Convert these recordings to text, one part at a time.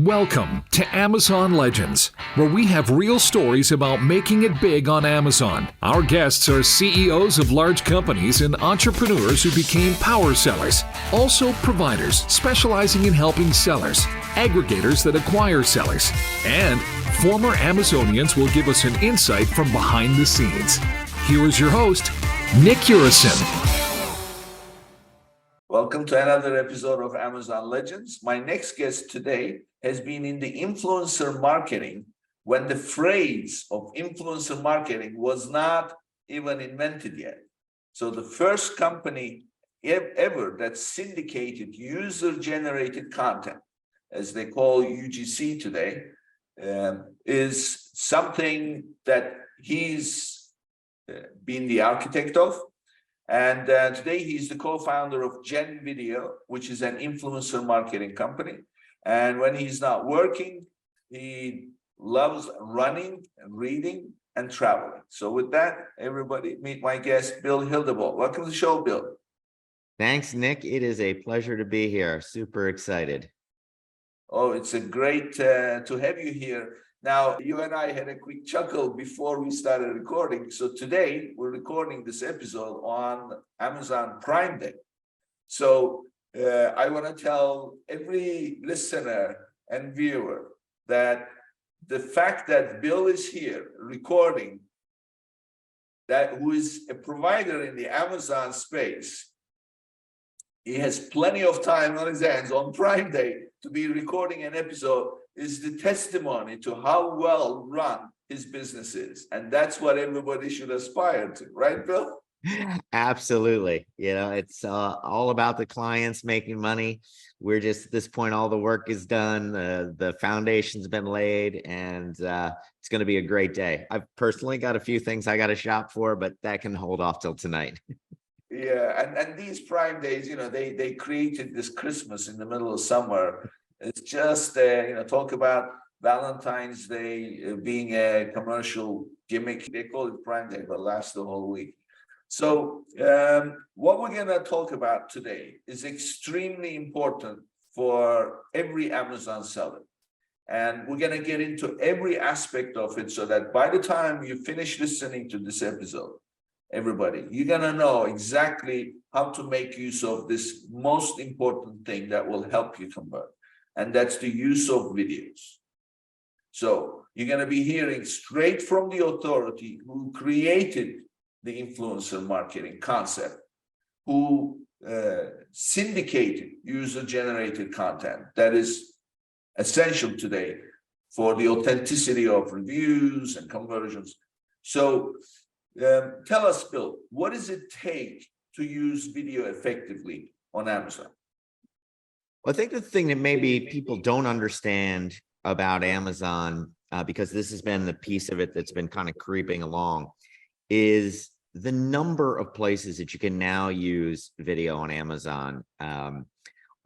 Welcome to Amazon Legends, where we have real stories about making it big on Amazon. Our guests are CEOs of large companies and entrepreneurs who became power sellers, also providers specializing in helping sellers, aggregators that acquire sellers, and former Amazonians will give us an insight from behind the scenes. Here is your host, Nick Urison. Welcome to another episode of Amazon Legends. My next guest today has been in the influencer marketing when the phrase of influencer marketing was not even invented yet. So the first company ever that syndicated user-generated content, as they call UGC today, is something that he's been the architect of. And today he's the co-founder of Gen Video, which is an influencer marketing company. And when he's not working, he loves running and reading and traveling. So with that, everybody, meet my guest, Bill Hildebolt. Welcome to the show, Bill. Thanks, Nick. It is a pleasure to be here. Super excited. Oh, it's a great to have you here. Now, you and I had a quick chuckle before we started recording. So today we're recording this episode on Amazon Prime Day. So I want to tell every listener and viewer that the fact that Bill is here recording, who is a provider in the Amazon space, he has plenty of time on his hands on Prime Day to be recording an episode, is the testimony to how well run his business is. And that's what everybody should aspire to, right, Bill? Absolutely. You know, it's all about the clients making money. We're just at this point, all the work is done. The foundation's been laid, and it's going to be a great day. I've personally got a few things I got to shop for, but that can hold off till tonight. Yeah, and these Prime Days, you know, they created this Christmas in the middle of summer. It's just, talk about Valentine's Day being a commercial gimmick. They call it Prime Day, but lasts the whole week. So what we're going to talk about today is extremely important for every Amazon seller. And we're going to get into every aspect of it so that by the time you finish listening to this episode, everybody, you're going to know exactly how to make use of this most important thing that will help you convert. And that's the use of videos. So you're going to be hearing straight from the authority who created the influencer marketing concept, who syndicated user-generated content that is essential today for the authenticity of reviews and conversions. So tell us, Bill, what does it take to use video effectively on Amazon? Well, I think the thing that maybe people don't understand about Amazon, because this has been the piece of it that's been kind of creeping along, is the number of places that you can now use video on Amazon.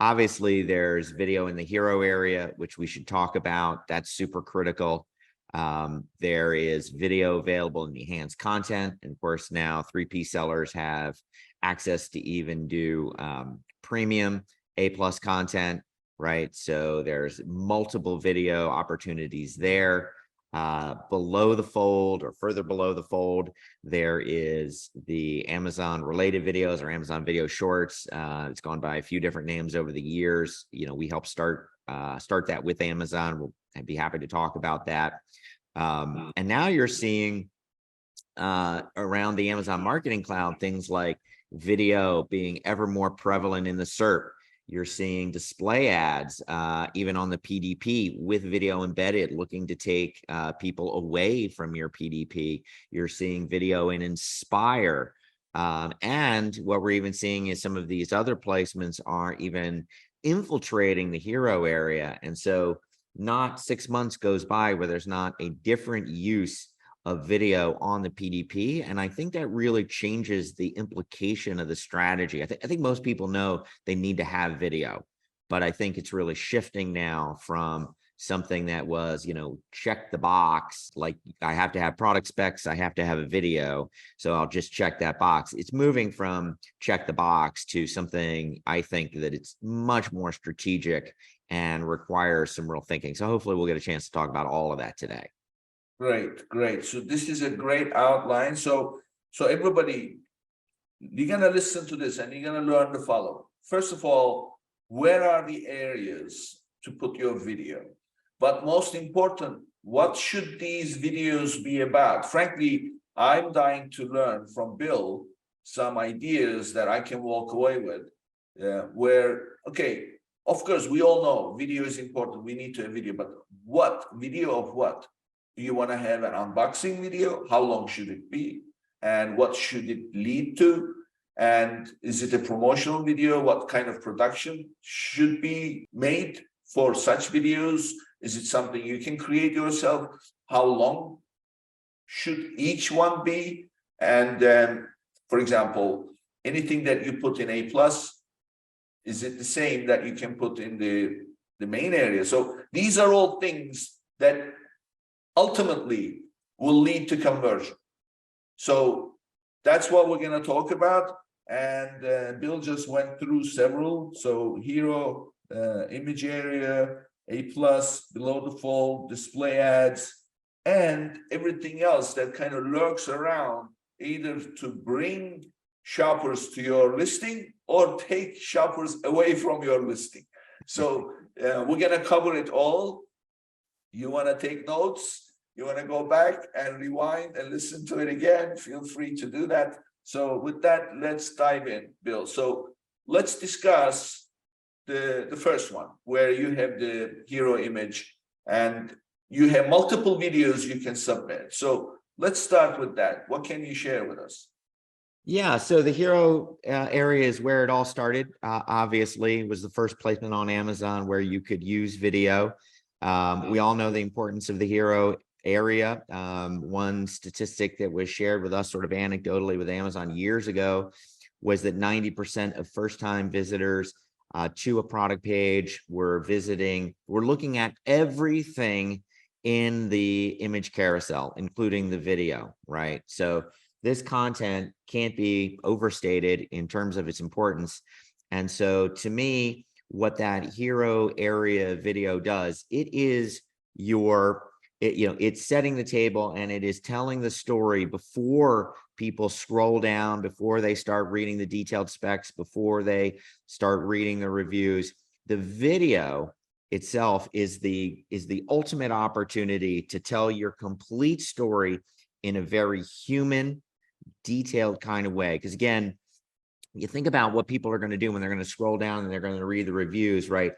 Obviously, there's video in the hero area, which we should talk about. That's super critical. There is video available in the enhanced content. And of course, now 3P sellers have access to even do premium A+ content, right? So there's multiple video opportunities there. Below the fold or further below the fold, there is the Amazon related videos or Amazon video shorts. It's gone by a few different names over the years. You know, we helped start that with Amazon. We'll be happy to talk about that. And now you're seeing around the Amazon Marketing Cloud, things like video being ever more prevalent in the SERP. You're seeing display ads, even on the PDP with video embedded, looking to take people away from your PDP. You're seeing video in Inspire. And what we're even seeing is some of these other placements are even infiltrating the hero area. And so not 6 months goes by where there's not a different use of video on the PDP. And I think that really changes the implication of the strategy. I think most people know they need to have video, but I think it's really shifting now from something that was, check the box, like I have to have product specs, I have to have a video, so I'll just check that box. It's moving from check the box to something, I think, that it's much more strategic and requires some real thinking. So hopefully we'll get a chance to talk about all of that today. Great, great. So this is a great outline. So everybody, you're gonna listen to this and you're gonna learn the following. First of all, where are the areas to put your video? But most important, what should these videos be about? Frankly, I'm dying to learn from Bill some ideas that I can walk away with. Okay, of course, we all know video is important. We need to have video, but what video of what? Do you want to have an unboxing video? How long should it be? And what should it lead to? And is it a promotional video? What kind of production should be made for such videos? Is it something you can create yourself? How long should each one be? And for example, anything that you put in A+, is it the same that you can put in the main area? So these are all things that ultimately will lead to conversion. So that's what we're going to talk about. And Bill just went through several. So hero, image area, A+, below the fold, display ads, and everything else that kind of lurks around, either to bring shoppers to your listing or take shoppers away from your listing. So we're going to cover it all. You want to take notes, you want to go back and rewind and listen to it again, feel free to do that. So with that, let's dive in, Bill. So let's discuss the first one, where you have the hero image and you have multiple videos you can submit. So let's start with that. What can you share with us? Yeah, so the hero area is where it all started. Obviously, it was the first placement on Amazon where you could use video. We all know the importance of the hero area. One statistic that was shared with us sort of anecdotally with Amazon years ago was that 90% of first-time visitors to a product page were looking at everything in the image carousel, including the video, right? So this content can't be overstated in terms of its importance. And so to me, what that hero area video does, it's setting the table and it is telling the story before people scroll down, before they start reading the detailed specs, before they start reading the reviews. The video itself is the ultimate opportunity to tell your complete story in a very human, detailed kind of way. Because again, you think about what people are going to do when they're going to scroll down and they're going to read the reviews, right?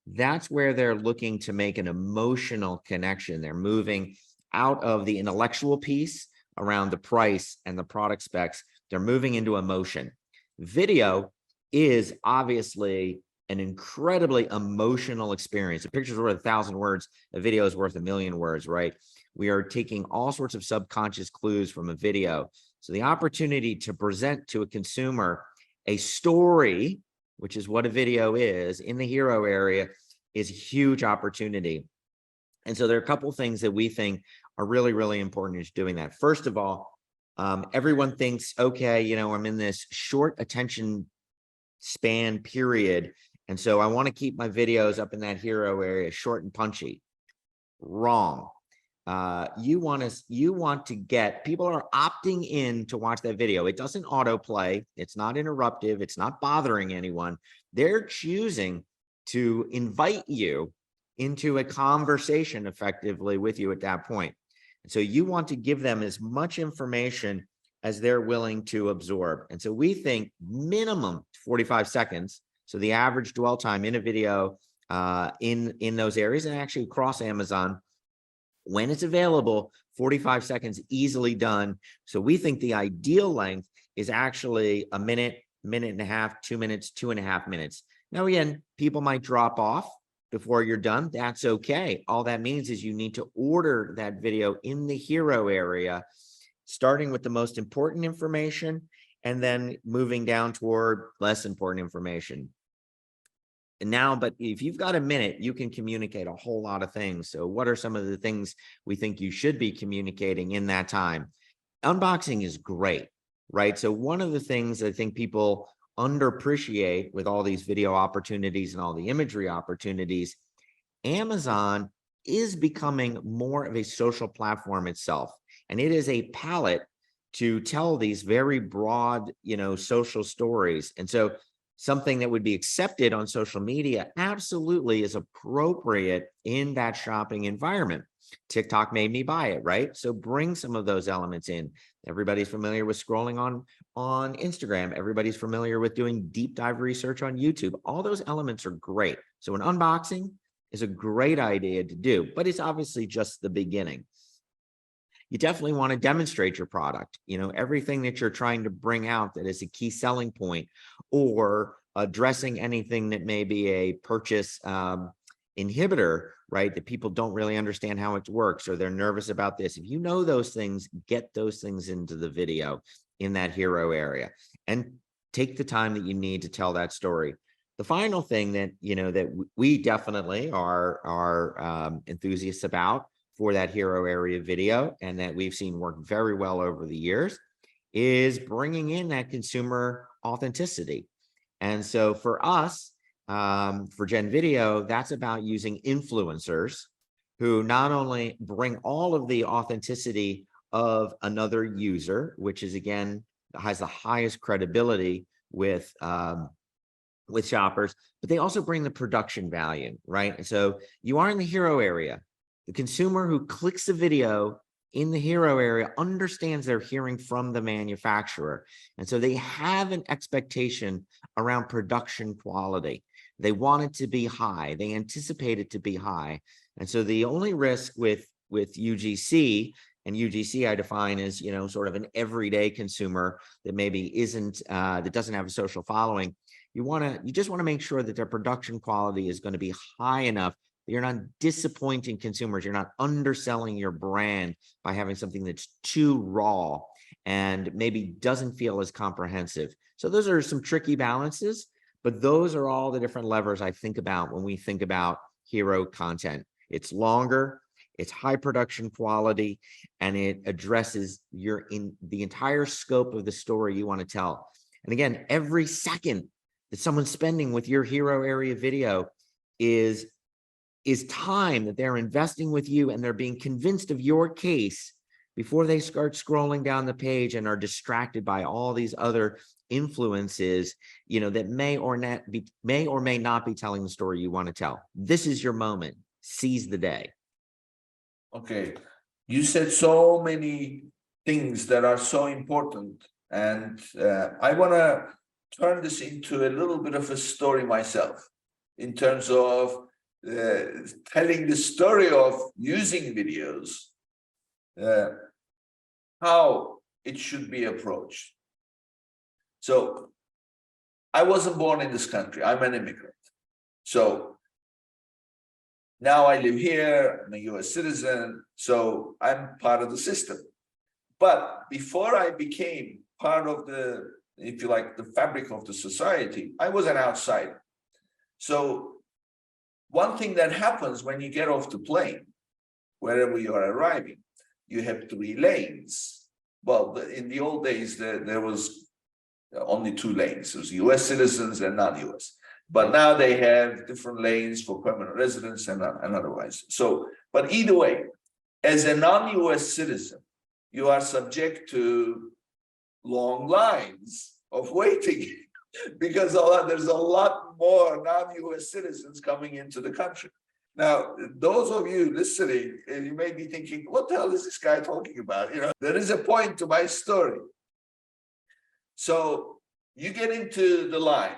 That's where they're looking to make an emotional connection. They're moving out of the intellectual piece around the price and the product specs. They're moving into emotion. Video is obviously an incredibly emotional experience. A picture's worth 1,000 words. A video is worth 1,000,000 words, right? We are taking all sorts of subconscious clues from a video. So the opportunity to present to a consumer a story, which is what a video is, in the hero area, is a huge opportunity. And so there are a couple of things that we think are really, really important in doing that. First of all, everyone thinks, okay, I'm in this short attention span period, and so I want to keep my videos up in that hero area short and punchy. Wrong. You want to get people are opting in to watch that video. It doesn't autoplay. It's not interruptive. It's not bothering anyone. They're choosing to invite you into a conversation effectively with you at that point. And so you want to give them as much information as they're willing to absorb. And so we think minimum 45 seconds. So the average dwell time in a video in those areas, and actually across Amazon, when it's available, 45 seconds easily done. So we think the ideal length is actually a minute, minute and a half, 2 minutes, 2.5 minutes. Now, again, people might drop off before you're done. That's okay. All that means is you need to order that video in the hero area, starting with the most important information and then moving down toward less important information. And now, but if you've got a minute, you can communicate a whole lot of things. So what are some of the things we think you should be communicating in that time? Unboxing is great, right? So one of the things I think people underappreciate with all these video opportunities and all the imagery opportunities Amazon is becoming more of a social platform itself, and it is a palette to tell these very broad, social stories. And so something that would be accepted on social media absolutely is appropriate in that shopping environment. TikTok made me buy it, right? So bring some of those elements in. Everybody's familiar with scrolling on Instagram. Everybody's familiar with doing deep dive research on YouTube. All those elements are great. So an unboxing is a great idea to do, but it's obviously just the beginning. You definitely want to demonstrate your product, everything that you're trying to bring out that is a key selling point, or addressing anything that may be a purchase inhibitor, right? That people don't really understand how it works, or they're nervous about this. If you know those things, get those things into the video in that hero area and take the time that you need to tell that story. The final thing that, that we definitely are enthusiasts about for that hero area video, and that we've seen work very well over the years, is bringing in that consumer authenticity. And so for us, for Gen Video, that's about using influencers who not only bring all of the authenticity of another user, which is, again, has the highest credibility with shoppers, but they also bring the production value, right? And so you are in the hero area. The consumer who clicks the video in the hero area understands they're hearing from the manufacturer. And so they have an expectation around production quality. They want it to be high. They anticipate it to be high. And so the only risk with UGC, and UGC I define as, sort of an everyday consumer that maybe isn't, that doesn't have a social following. You just want to make sure that their production quality is going to be high enough that you're not disappointing consumers. You're not underselling your brand by having something that's too raw and maybe doesn't feel as comprehensive. So those are some tricky balances, but those are all the different levers I think about when we think about hero content. It's longer, it's high production quality, and it addresses the entire scope of the story you want to tell. And again, every second that someone's spending with your hero area video is time that they're investing with you, and they're being convinced of your case before they start scrolling down the page and are distracted by all these other influences, that may or may not be telling the story you want to tell. This is your moment. Seize the day. Okay. You said so many things that are so important, and I want to turn this into a little bit of a story myself in terms of telling the story of using videos, how it should be approached. So I wasn't born in this country. I'm an immigrant. So now I live here. I'm a US citizen. So I'm part of the system. But before I became part of the, if you like, the fabric of the society, I was an outsider. So one thing that happens when you get off the plane, wherever you are arriving, you have 3 lanes. Well, in the old days, there was only 2 lanes. There was US citizens and non-US. But now they have different lanes for permanent residents and otherwise. So, but either way, as a non-US citizen, you are subject to long lines of waiting because there's a lot more non-US citizens coming into the country. Now, those of you listening, you may be thinking, what the hell is this guy talking about? There is a point to my story. So you get into the line,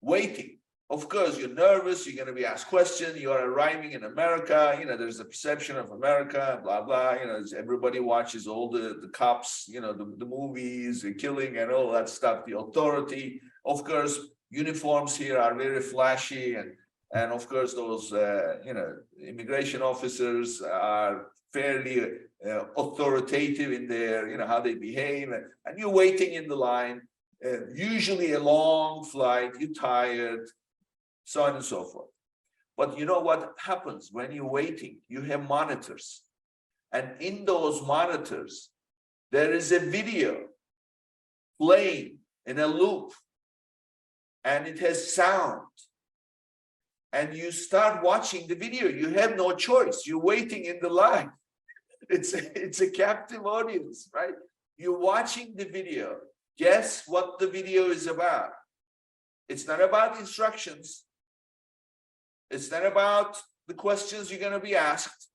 waiting. Of course, you're nervous, you're going to be asked questions, you're arriving in America, there's a perception of America, blah, blah, everybody watches all the cops, the movies, the killing and all that stuff, the authority. Of course, uniforms here are very flashy, and of course, those, immigration officers are fairly authoritative in their, how they behave, and you're waiting in the line, usually a long flight, you're tired, so on and so forth. But you know what happens when you're waiting? You have monitors. And in those monitors, there is a video playing in a loop. And it has sound. and you start watching the video. You have no choice. You're waiting in the line. It's a captive audience, right? You're watching the video. Guess what the video is about? It's not about instructions. It's not about the questions you're going to be asked.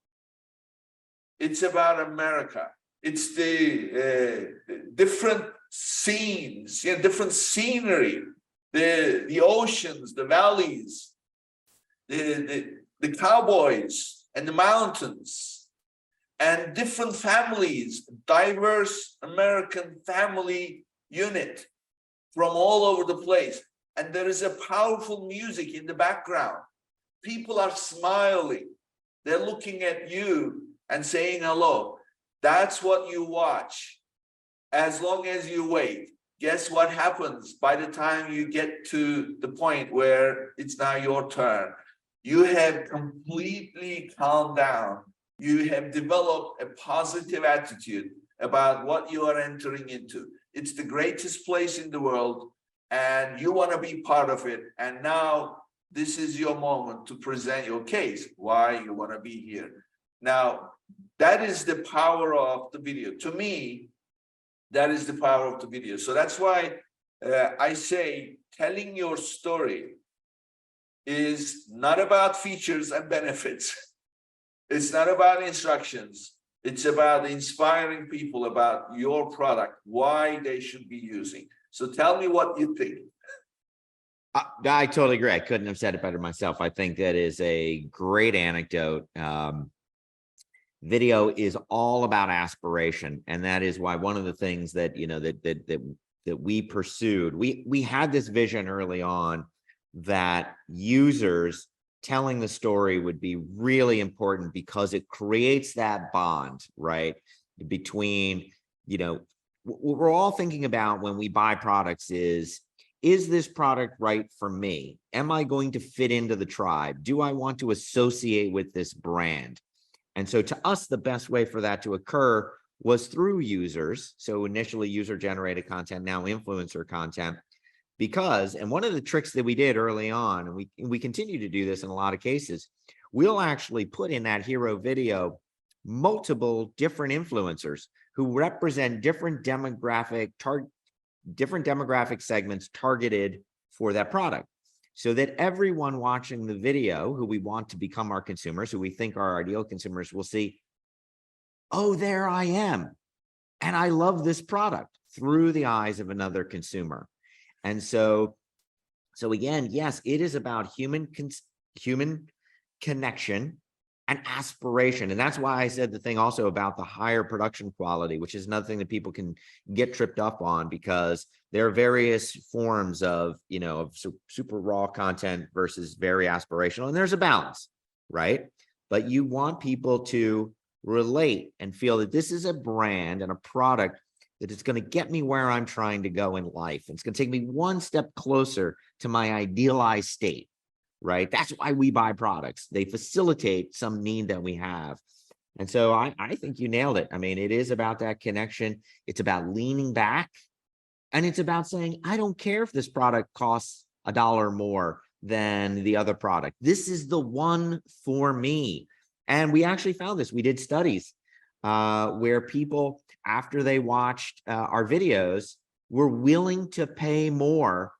It's about America. It's the different scenes, different scenery, the oceans, the valleys, the cowboys and the mountains, and different families, diverse American family unit from all over the place. And there is a powerful music in the background. People are smiling. They're looking at you and saying hello. That's what you watch. As long as you wait, guess what happens by the time you get to the point where it's now your turn? You have completely calmed down. You have developed a positive attitude about what you are entering into. It's the greatest place in the world, and you want to be part of it. And now this is your moment to present your case, why you want to be here. Now, that is the power of the video. To me, that is the power of the video. So that's why I say telling your story is not about features and benefits. It's not about instructions. It's about inspiring people about your product, why they should be using. So tell me what you think. I totally agree. I couldn't have said it better myself. I think that is a great anecdote. Video is all about aspiration, and that is why one of the things that that we pursued. We had this vision early on that users telling the story would be really important because it creates that bond, right? Between, what we're all thinking about when we buy products is this product right for me? Am I going to fit into the tribe? Do I want to associate with this brand? And so to us, the best way for that to occur was through users. So initially user-generated content, now influencer content. And one of the tricks that we did early on, and we continue to do this in a lot of cases, we'll actually put in that hero video multiple different influencers who represent different demographic segments targeted for that product, so that everyone watching the video who we want to become our consumers, who we think are our ideal consumers, will see, oh, there I am, and I love this product through the eyes of another consumer. And so again, yes, it is about human connection and aspiration. And that's why I said the thing also about the higher production quality, which is another thing that people can get tripped up on, because there are various forms of, of super raw content versus very aspirational. And there's a balance, right? But you want people to relate and feel that this is a brand and a product that is going to get me where I'm trying to go in life. It's going to take me one step closer to my idealized state, right? That's why we buy products. They facilitate some need that we have. And so I think you nailed it. I mean, it is about that connection. It's about leaning back, and it's about saying, I don't care if this product costs $1 more than the other product. This is the one for me. And we actually found this. We did studies where people, after they watched our videos, were willing to pay more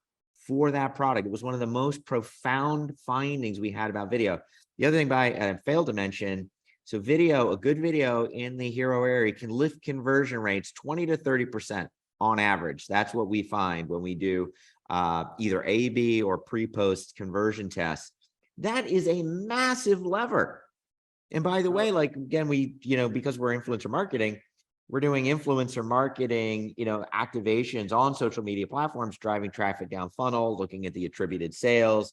for that product. It was one of the most profound findings we had about video. The other thing I failed to mention, so video, a good video in the hero area can lift conversion rates 20 to 30% on average. That's what we find when we do either A/B or pre-post conversion tests. That is a massive lever. And by the way, like, again, we, because we're influencer marketing, we're doing influencer marketing, activations on social media platforms, driving traffic down funnel, looking at the attributed sales,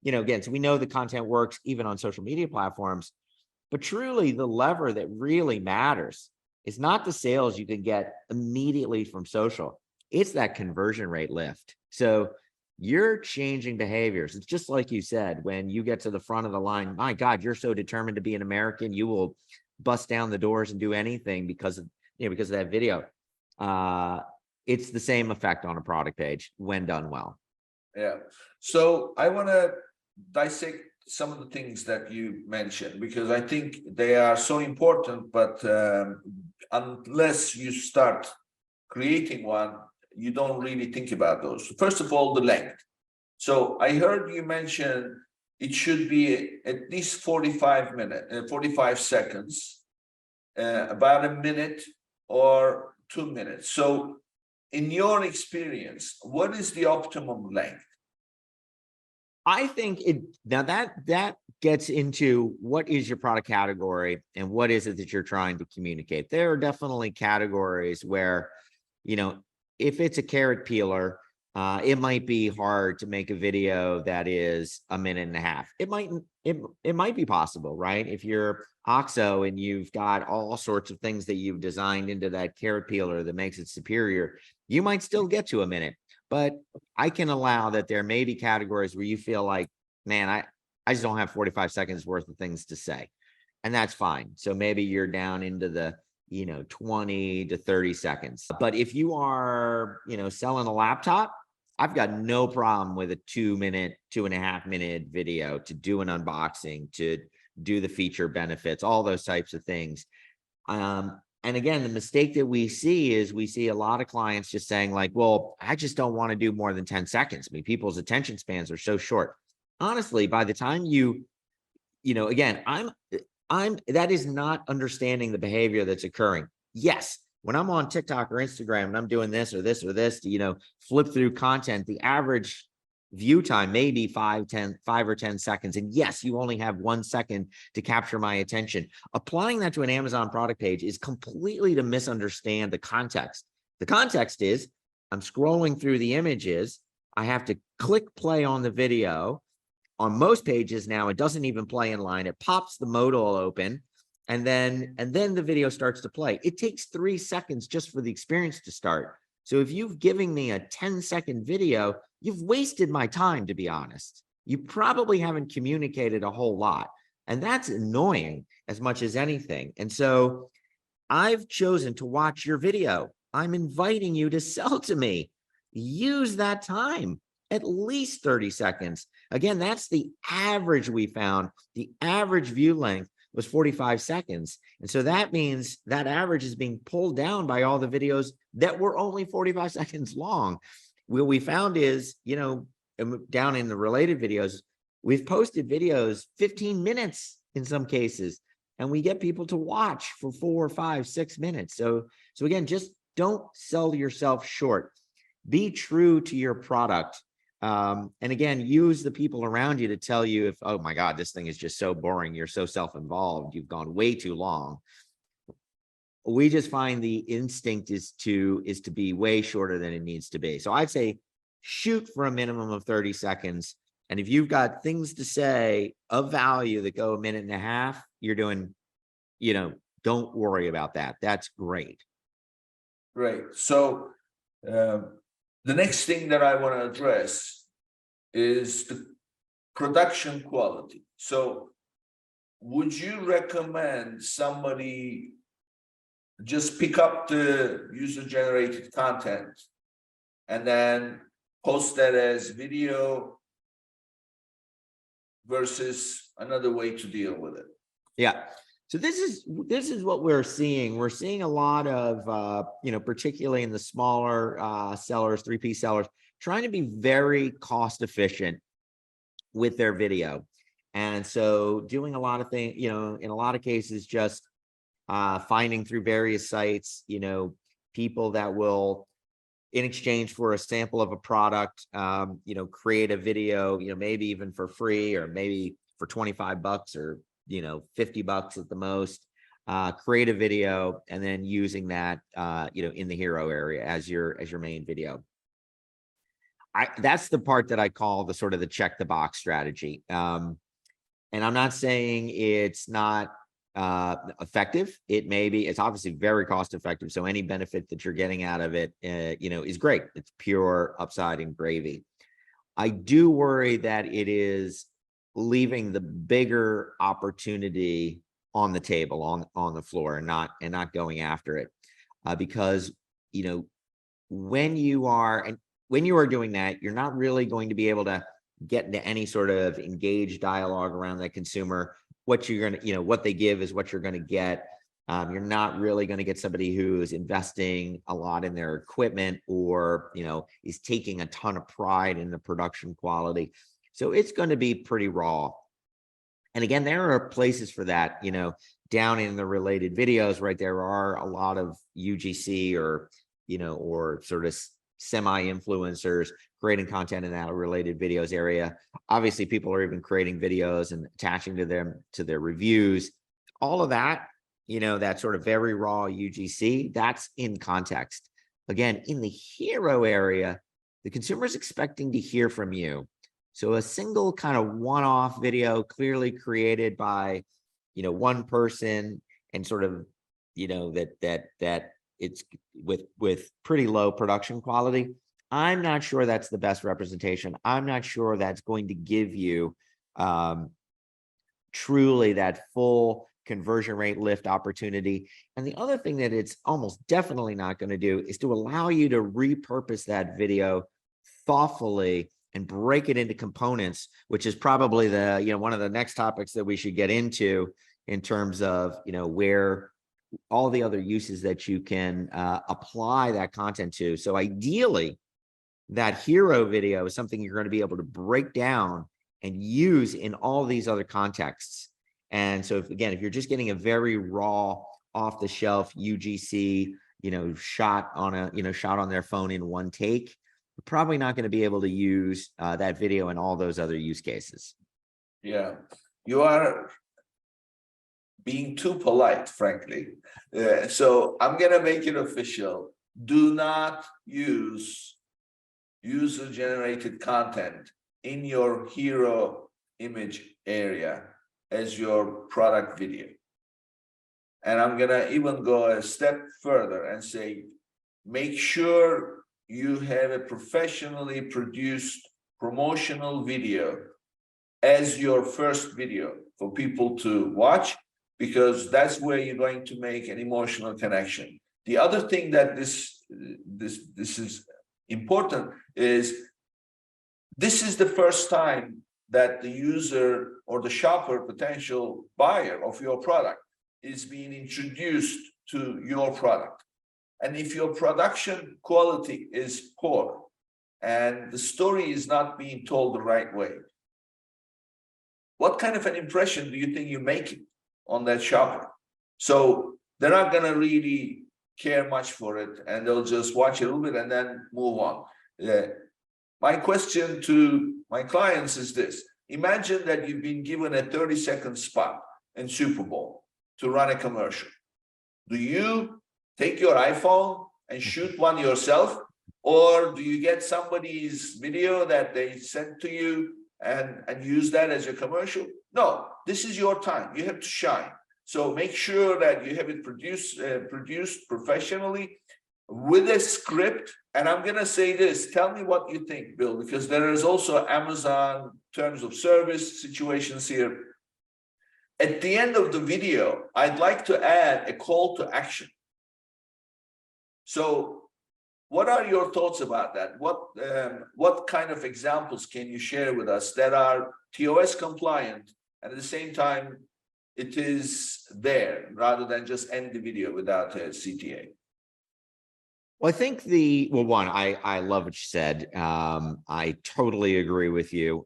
again, so we know the content works even on social media platforms, but truly the lever that really matters is not the sales you can get immediately from social. It's that conversion rate lift. So you're changing behaviors. It's just like you said, when you get to the front of the line, my God, you're so determined to be an American, you will bust down the doors and do anything because of that video. It's the same effect on a product page when done well. Yeah. So I want to dissect some of the things that you mentioned, because I think they are so important, but unless you start creating one, you don't really think about those. First of all, the length. So I heard you mention it should be at least 45 seconds, about a minute or 2 minutes. So in your experience, what is the optimum length? I think now that gets into what is your product category and what is it that you're trying to communicate. There are definitely categories where, if it's a carrot peeler, it might be hard to make a video that is a minute and a half. It might be possible, right? If you're OXO and you've got all sorts of things that you've designed into that carrot peeler that makes it superior, you might still get to a minute. But I can allow that there may be categories where you feel like, man, I just don't have 45 seconds worth of things to say. And that's fine. So maybe you're down into the 20 to 30 seconds. But if you are, selling a laptop, I've got no problem with a 2-minute, 2.5-minute video to do an unboxing, to do the feature benefits, all those types of things. And again, the mistake that we see is we see a lot of clients just saying like, well, I just don't want to do more than 10 seconds. I mean, people's attention spans are so short. Honestly, by the time again, that is not understanding the behavior that's occurring. Yes, when I'm on TikTok or Instagram and I'm doing this or this or this to, flip through content, the average view time may be 5 or 10 seconds. And yes, you only have 1 second to capture my attention. Applying that to an Amazon product page is completely to misunderstand the context. The context is I'm scrolling through the images. I have to click play on the video. On most pages now, it doesn't even play in line. It pops the modal open, and then the video starts to play. It takes 3 seconds just for the experience to start. So if you've given me a 10-second video, you've wasted my time, to be honest. You probably haven't communicated a whole lot, and that's annoying as much as anything. And so I've chosen to watch your video. I'm inviting you to sell to me. Use that time, at least 30 seconds. Again, that's the average we found. The average view length was 45 seconds. And so that means that average is being pulled down by all the videos that were only 45 seconds long. What we found is, down in the related videos, we've posted videos 15 minutes in some cases, and we get people to watch for 4, 5, 6 minutes. So again, just don't sell yourself short. Be true to your product. And again, use the people around you to tell you if, oh my God, this thing is just so boring. You're so self-involved. You've gone way too long. We just find the instinct is to be way shorter than it needs to be. So I'd say shoot for a minimum of 30 seconds. And if you've got things to say of value that go a minute and a half, you're doing, don't worry about that. That's great. Great. So the next thing that I want to address is the production quality. So would you recommend somebody just pick up the user-generated content and then post that as video versus another way to deal with it? Yeah. So this is what we're seeing. We're seeing a lot of, particularly in the smaller sellers, 3P sellers, trying to be very cost efficient with their video. And so doing a lot of things, in a lot of cases, just finding through various sites, people that will, in exchange for a sample of a product, create a video, maybe even for free or maybe for $25 or $50 at the most, create a video and then using that, in the hero area as your main video. That's the part that I call the sort of the check the box strategy. And I'm not saying it's not effective. It's obviously very cost effective. So any benefit that you're getting out of it, is great. It's pure upside and gravy. I do worry that it is leaving the bigger opportunity on the table, on the floor, and not going after it, because when you are doing that, you're not really going to be able to get into any sort of engaged dialogue around that consumer, what you're going to, what they give is what you're going to get. You're not really going to get somebody who is investing a lot in their equipment or, is taking a ton of pride in the production quality. So it's going to be pretty raw. And again, there are places for that, down in the related videos, right? There are a lot of UGC or sort of semi-influencers creating content in that related videos area. Obviously, people are even creating videos and attaching to them to their reviews. All of that, that sort of very raw UGC, that's in context. Again, in the hero area, the consumer is expecting to hear from you. So a single kind of one-off video clearly created by, one person and sort of, that it's with pretty low production quality. I'm not sure that's the best representation. I'm not sure that's going to give you truly that full conversion rate lift opportunity. And the other thing that it's almost definitely not going to do is to allow you to repurpose that video thoughtfully and break it into components, which is probably one of the next topics that we should get into in terms of, where all the other uses that you can apply that content to. So ideally, that hero video is something you're going to be able to break down and use in all these other contexts. And so if you're just getting a very raw, off the shelf UGC, shot on their phone in one take, you're probably not going to be able to use that video in all those other use cases. Yeah, you are being too polite, frankly. So I'm going to make it official. Do not use user-generated content in your hero image area as your product video. And I'm going to even go a step further and say, make sure you have a professionally produced promotional video as your first video for people to watch, because that's where you're going to make an emotional connection. The other thing that this is important is this is the first time that the user or the shopper, potential buyer of your product, is being introduced to your product. And if your production quality is poor and the story is not being told the right way, what kind of an impression do you think you're making on that shopper? So they're not going to really care much for it, and they'll just watch a little bit and then move on. My question to my clients is this: imagine that you've been given a 30-second spot in Super Bowl to run a commercial. Do you take your iPhone and shoot one yourself, or do you get somebody's video that they sent to you and use that as a commercial? No, this is your time. You have to shine. So make sure that you have it produced professionally with a script. And I'm going to say this, tell me what you think, Bill, because there is also Amazon terms of service situations here. At the end of the video, I'd like to add a call to action. So what are your thoughts about that? What kind of examples can you share with us that are TOS compliant, and at the same time, it is there rather than just end the video without a CTA? Well, I think I love what you said. I totally agree with you.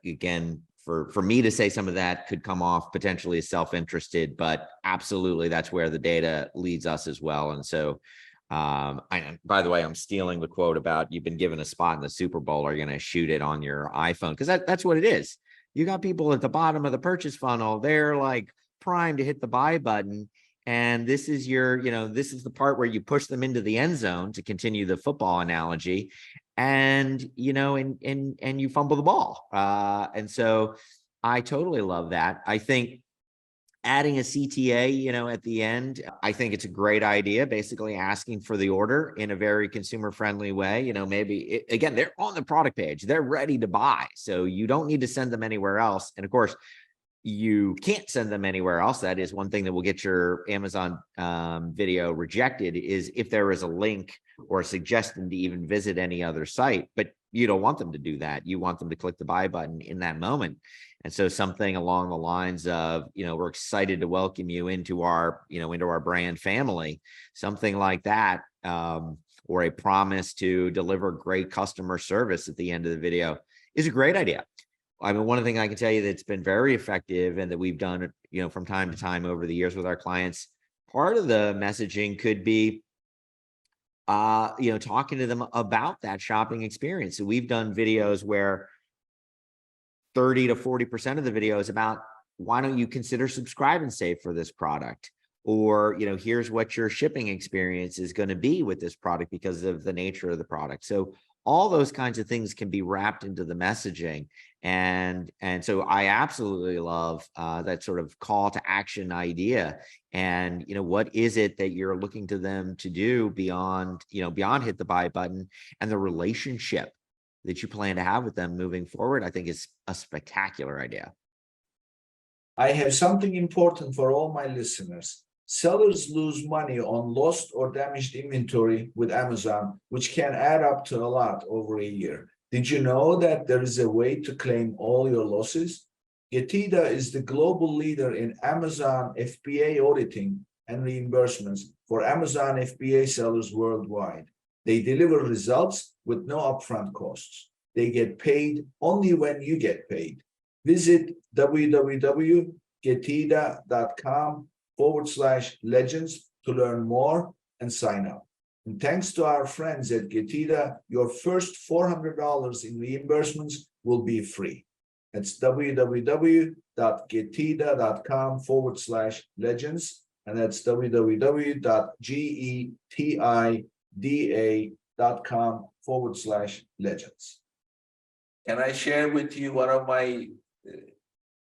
Again, for me to say some of that could come off potentially as self-interested, but absolutely that's where the data leads us as well. And so, by the way, I'm stealing the quote about you've been given a spot in the Super Bowl, are you going to shoot it on your iPhone? Because that's what it is. You got people at the bottom of the purchase funnel. They're like primed to hit the buy button. And this is this is the part where you push them into the end zone, to continue the football analogy, and you fumble the ball. And so I totally love that. I think adding a CTA, at the end, I think it's a great idea, basically asking for the order in a very consumer friendly way. Maybe again, they're on the product page, they're ready to buy. So you don't need to send them anywhere else. And of course, you can't send them anywhere else. That is one thing that will get your Amazon video rejected, is if there is a link or a suggestion to even visit any other site. But you don't want them to do that. You want them to click the buy button in that moment. And so something along the lines of, we're excited to welcome you into our, into our brand family, something like that, or a promise to deliver great customer service at the end of the video is a great idea. I mean, one thing I can tell you that's been very effective and that we've done, from time to time over the years with our clients, part of the messaging could be, talking to them about that shopping experience. So we've done videos where 30 to 40% of the video is about, why don't you consider subscribe and save for this product? Or, here's what your shipping experience is going to be with this product because of the nature of the product. So all those kinds of things can be wrapped into the messaging. And so I absolutely love that sort of call to action idea. And, what is it that you're looking to them to do beyond hit the buy button, and the relationship that you plan to have with them moving forward, I think is a spectacular idea. I have something important for all my listeners. Sellers lose money on lost or damaged inventory with Amazon, which can add up to a lot over a year. Did you know that there is a way to claim all your losses? Getida is the global leader in Amazon FBA auditing and reimbursements for Amazon FBA sellers worldwide. They deliver results with no upfront costs. They get paid only when you get paid. Visit www.getida.com/legends to learn more and sign up. And thanks to our friends at Getida, your first $400 in reimbursements will be free. That's www.getida.com/legends. And that's www.getida.com/legends. Can I share with you one of my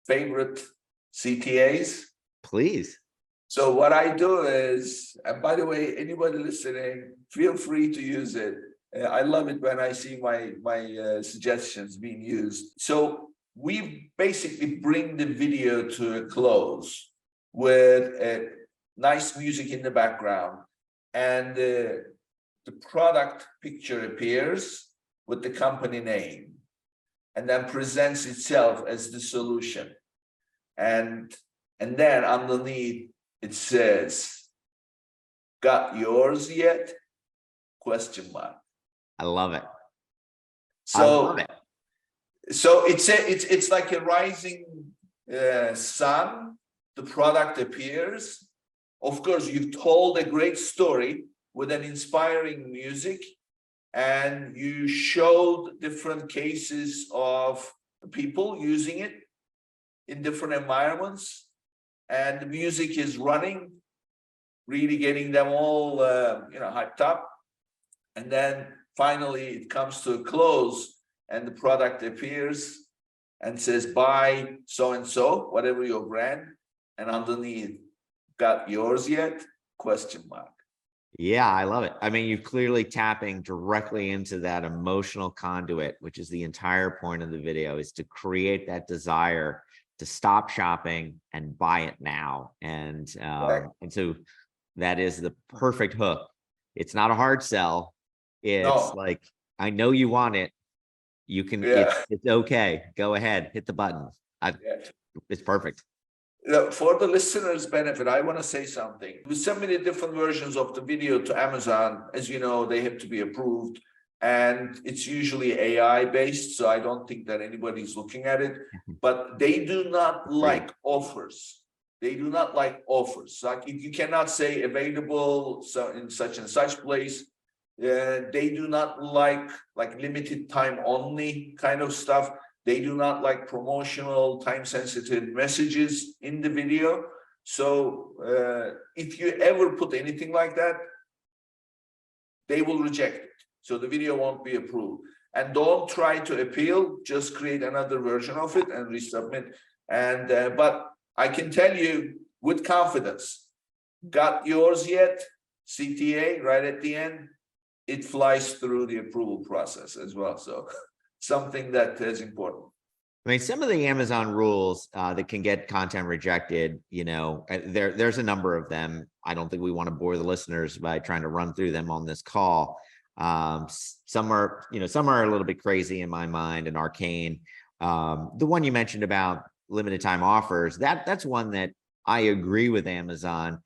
favorite CTAs? Please. So what I do is, and by the way, anybody listening, feel free to use it. I love it when I see my suggestions being used. So we basically bring the video to a close with nice music in the background, and the product picture appears with the company name, and then presents itself as the solution. And then underneath it says, "Got yours yet?" ? I love it. So, I love it. So it's like a rising sun. The product appears. Of course, you've told a great story with an inspiring music, and you showed different cases of people using it in different environments, and the music is running, really getting them all hyped up. And then finally it comes to a close, and the product appears and says, "Buy so and so, whatever your brand," and underneath, "Got yours yet?" ? Yeah, I love it. I mean, you're clearly tapping directly into that emotional conduit, which is the entire point of the video, is to create that desire to stop shopping and buy it now. And so that is the perfect hook. It's not a hard sell. It's like, I know you want it. You can, it's okay. Go ahead, hit the button. It's perfect. For the listeners' benefit, I want to say something. We submitted different versions of the video to Amazon. As you know, they have to be approved, and it's usually AI based, so I don't think that anybody's looking at it. But they do not like offers. They do not like offers. Like, you cannot say available so in such and such place. They do not like limited time only kind of stuff. They do not like promotional time-sensitive messages in the video. So if you ever put anything like that, they will reject it. So the video won't be approved. And don't try to appeal, just create another version of it and resubmit. And but I can tell you with confidence, "Got yours yet?" CTA right at the end, it flies through the approval process as well. So something that is important. I mean, some of the Amazon rules that can get content rejected, there's a number of them. I don't think we want to bore the listeners by trying to run through them on this call. Some are, some are a little bit crazy in my mind and arcane. The one you mentioned about limited time offers, that's one that I agree with Amazon,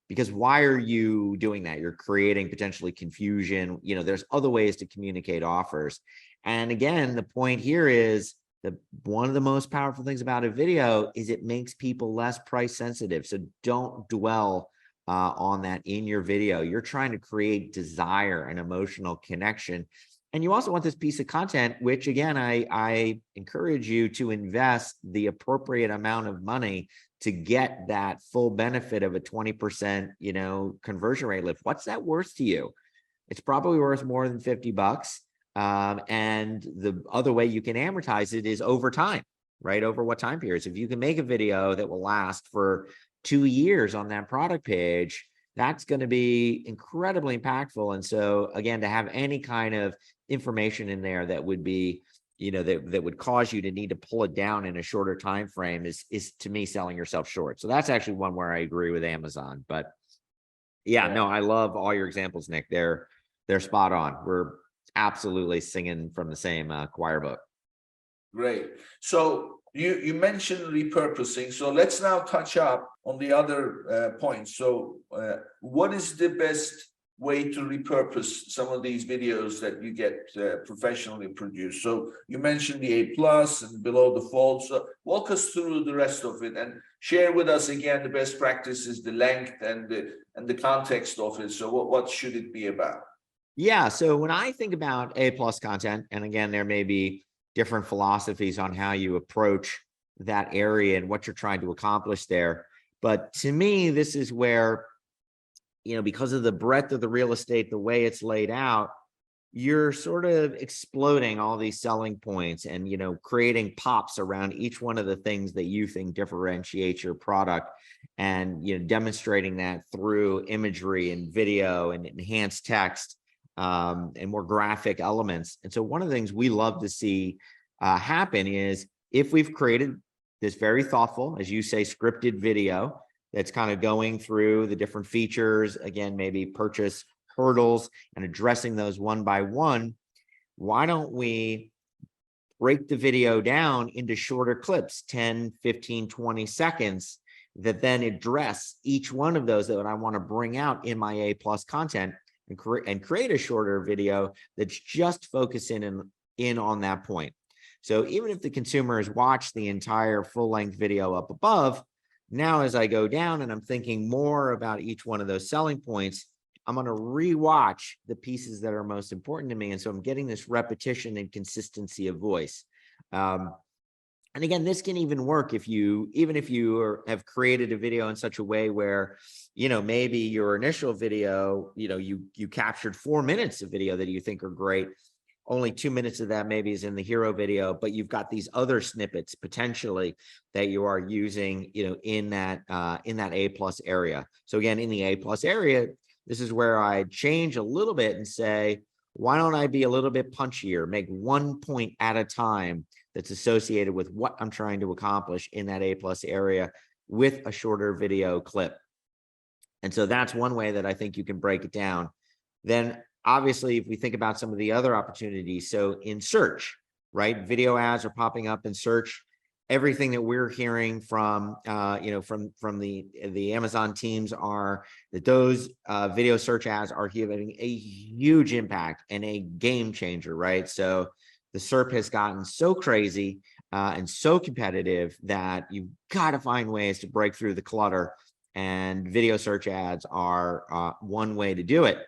because why are you doing that? You're creating potentially confusion. There's other ways to communicate offers. And again, the point here is that one of the most powerful things about a video is it makes people less price sensitive. So don't dwell on that in your video. You're trying to create desire and emotional connection. And you also want this piece of content, which again, I encourage you to invest the appropriate amount of money to get that full benefit of a 20%, conversion rate lift. What's that worth to you? It's probably worth more than $50. And the other way you can amortize it is over time, right? Over what time periods? If you can make a video that will last for 2 years on that product page, that's going to be incredibly impactful. And so again, to have any kind of information in there that would be, that would cause you to need to pull it down in a shorter time frame is to me selling yourself short. So that's actually one where I agree with Amazon. But yeah, no, I love all your examples, Nick. They're spot on. We're absolutely singing from the same choir book. Great. So you mentioned repurposing. So let's now touch up on the other points. So what is the best way to repurpose some of these videos that you get professionally produced? So you mentioned the A+ and below the fold. So walk us through the rest of it and share with us again the best practices, the length and the context of it. So what should it be about? Yeah. So when I think about A+ content, and again, there may be different philosophies on how you approach that area and what you're trying to accomplish there. But to me, this is where, because of the breadth of the real estate, the way it's laid out, you're sort of exploding all these selling points and, creating pops around each one of the things that you think differentiates your product, and, demonstrating that through imagery and video and enhanced text, and more graphic elements. And so one of the things we love to see happen is if we've created this very thoughtful, as you say, scripted video that's kind of going through the different features, again, maybe purchase hurdles and addressing those one by one, why don't we break the video down into shorter clips, 10, 15, 20 seconds, that then address each one of those that I want to bring out in my A+ content, and create a shorter video that's just focusing in on that point. So even if the consumer has watched the entire full-length video up above, now as I go down and I'm thinking more about each one of those selling points, I'm going to rewatch the pieces that are most important to me. And so I'm getting this repetition and consistency of voice. And again, this can even work if you have created a video in such a way where, maybe your initial video, you captured 4 minutes of video that you think are great. Only 2 minutes of that maybe is in the hero video, but you've got these other snippets potentially that you are using, in that A+ area. So again, in the A+ area, this is where I change a little bit and say, why don't I be a little bit punchier, make one point at a time that's associated with what I'm trying to accomplish in that A+ area with a shorter video clip. And so that's one way that I think you can break it down. Then obviously, if we think about some of the other opportunities, so in search, right? Video ads are popping up in search. Everything that we're hearing from, from the Amazon teams are that those video search ads are having a huge impact and a game changer, right? So the SERP has gotten so crazy and so competitive that you've got to find ways to break through the clutter, and video search ads are one way to do it.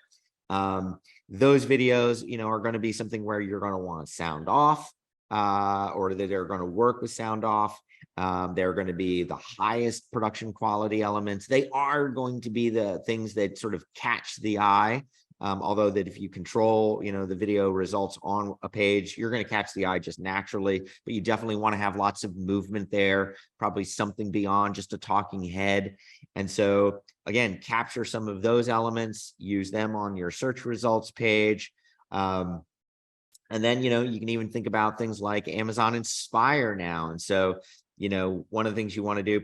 Those videos, are going to be something where you're going to want sound off, or that they're going to work with sound off. They're going to be the highest production quality elements. They are going to be the things that sort of catch the eye. Although that if you control, the video results on a page, you're going to catch the eye just naturally, but you definitely want to have lots of movement there, probably something beyond just a talking head. And so again, capture some of those elements, use them on your search results page. And then, you can even think about things like Amazon Inspire now. And so, one of the things you want to do,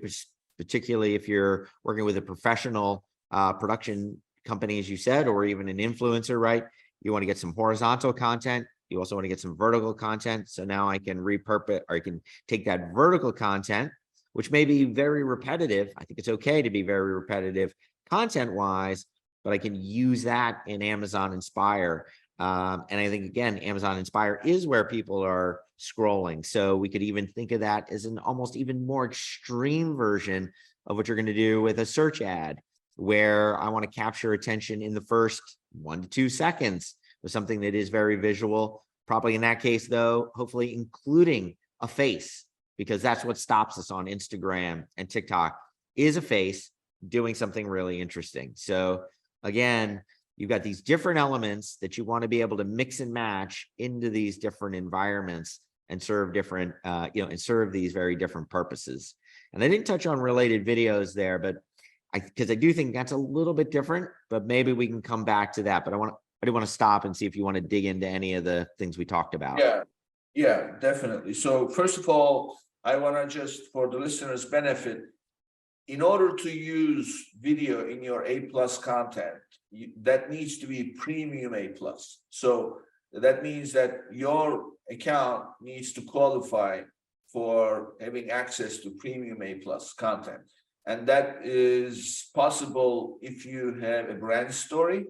particularly if you're working with a professional production company, as you said, or even an influencer, right, You want to get some horizontal content. You also want to get some vertical content. So now I can repurpose, or I can take that vertical content, which may be very repetitive. I think it's okay to be very repetitive content wise, but I can use that in Amazon Inspire. And I think, again, Amazon Inspire is where people are scrolling. So we could even think of that as an almost even more extreme version of what you're going to do with a search ad, where I want to capture attention in the first 1 to 2 seconds with something that is very visual. Probably in that case, though, hopefully including a face, because that's what stops us on Instagram and TikTok, is a face doing something really interesting. So again, you've got these different elements that you want to be able to mix and match into these different environments and serve different, and serve these very different purposes. And I didn't touch on related videos there, but because I do think that's a little bit different, but maybe we can come back to that. But I do want to stop and see if you want to dig into any of the things we talked about. Yeah, definitely. So first of all, I want to just, for the listeners' benefit, in order to use video in your A+ content, that needs to be premium A+. So that means that your account needs to qualify for having access to premium A+ content. And that is possible if you have a brand story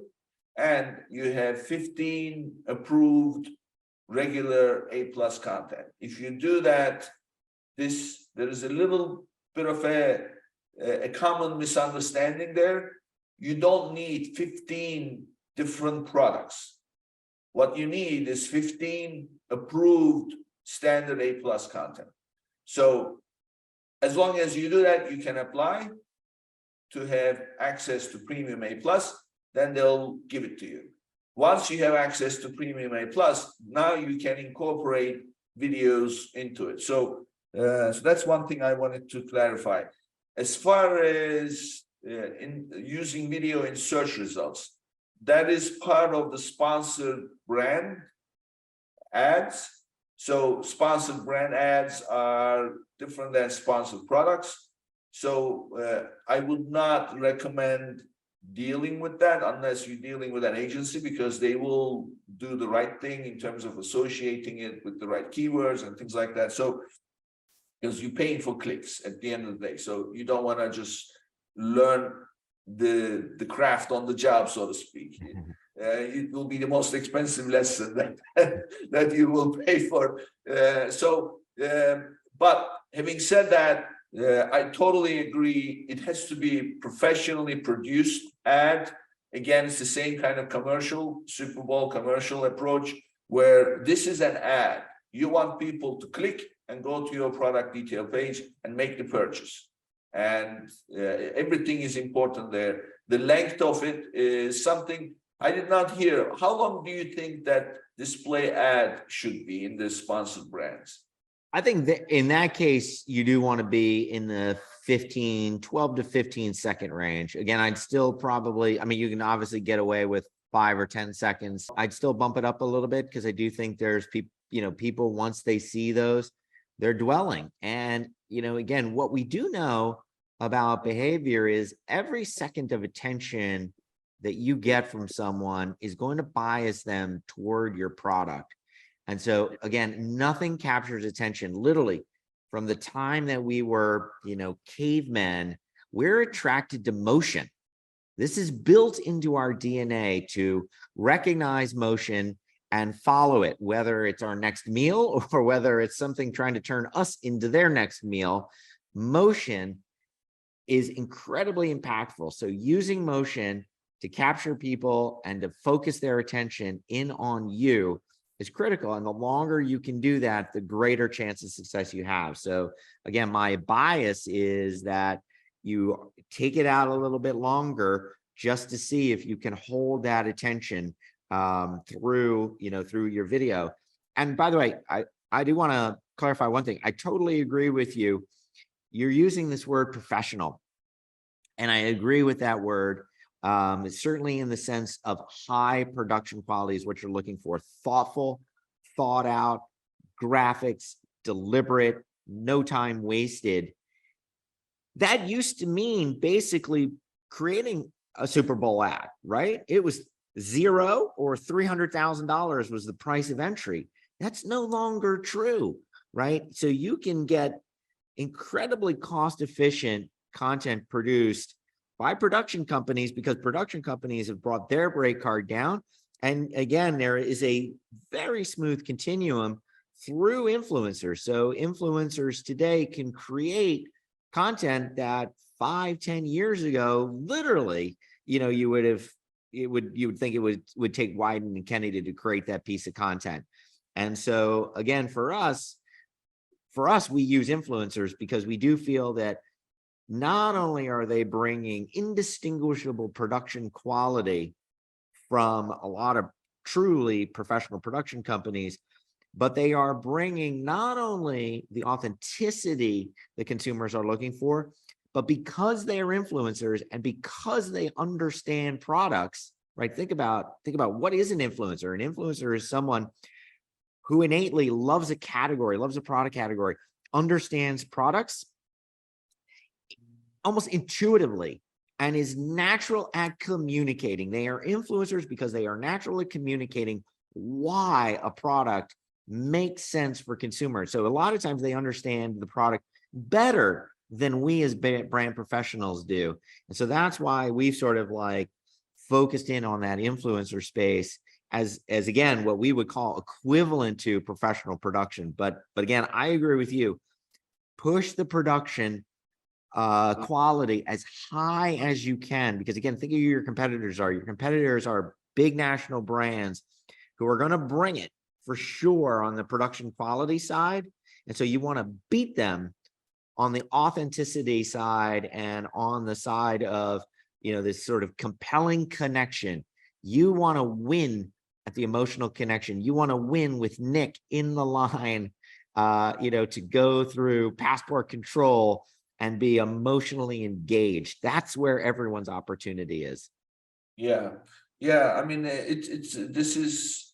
and you have 15 approved regular A+ content. If you do that, there is a little bit of a common misunderstanding there. You don't need 15 different products. What you need is 15 approved standard A+ content. So as long as you do that, you can apply to have access to premium A+, then they'll give it to you. Once you have access to premium A+, now you can incorporate videos into it. So that's one thing I wanted to clarify. As far as in using video in search results, that is part of the sponsored brand ads. So sponsored brand ads are different than sponsored products. So I would not recommend dealing with that unless you're dealing with an agency, because they will do the right thing in terms of associating it with the right keywords and things like that. So because you're paying for clicks at the end of the day, so you don't want to just learn the craft on the job, so to speak. It will be the most expensive lesson that you will pay for. But having said that, I totally agree. It has to be professionally produced ad. Again, it's the same kind of commercial, Super Bowl commercial approach, where this is an ad. You want people to click and go to your product detail page and make the purchase. And everything is important there. The length of it is something I did not hear. How long do you think that display ad should be in the sponsored brands? I think that in that case, you do want to be in the 12 to 15 second range. Again, I'd still probably, you can obviously get away with 5 or 10 seconds. I'd still bump it up a little bit, because I do think there's people, once they see those, they're dwelling. And, again, what we do know about behavior is every second of attention that you get from someone is going to bias them toward your product. And so, again, nothing captures attention. Literally, from the time that we were, cavemen, we're attracted to motion. This is built into our DNA to recognize motion and follow it, whether it's our next meal or whether it's something trying to turn us into their next meal. Motion is incredibly impactful. So using motion to capture people and to focus their attention in on you is critical. And the longer you can do that, the greater chance of success you have. So again, my bias is that you take it out a little bit longer just to see if you can hold that attention through your video. And by the way, I do want to clarify one thing. I totally agree with you. You're using this word professional, and I agree with that word. Certainly in the sense of high production quality is what you're looking for. Thoughtful, thought out, graphics, deliberate, no time wasted. That used to mean basically creating a Super Bowl ad, right? It was zero or $300,000 was the price of entry. That's no longer true, right? So you can get incredibly cost efficient content produced by production companies because production companies have brought their rate card down. And again, there is a very smooth continuum through influencers. So influencers today can create content that 5-10 years ago, literally, you would think it would take Wyden and Kennedy to create that piece of content. And so again, for us, we use influencers because we do feel that not only are they bringing indistinguishable production quality from a lot of truly professional production companies, but they are bringing not only the authenticity that consumers are looking for, but because they are influencers and because they understand products, right? Think about what is an influencer? An influencer is someone who innately loves a category, loves a product category, understands products almost intuitively, and is natural at communicating. They are influencers because they are natural at communicating why a product makes sense for consumers. So a lot of times they understand the product better than we as brand professionals do. And so that's why we've sort of like focused in on that influencer space as again, what we would call equivalent to professional production. But again, I agree with you. Push the production quality as high as you can, because again, think of who your competitors are. Your competitors are big national brands who are going to bring it for sure on the production quality side. And so you want to beat them on the authenticity side and on the side of, this sort of compelling connection. You want to win at the emotional connection. You want to win with Nick in the line, to go through passport control and be emotionally engaged. That's where everyone's opportunity is. Yeah. I mean, this is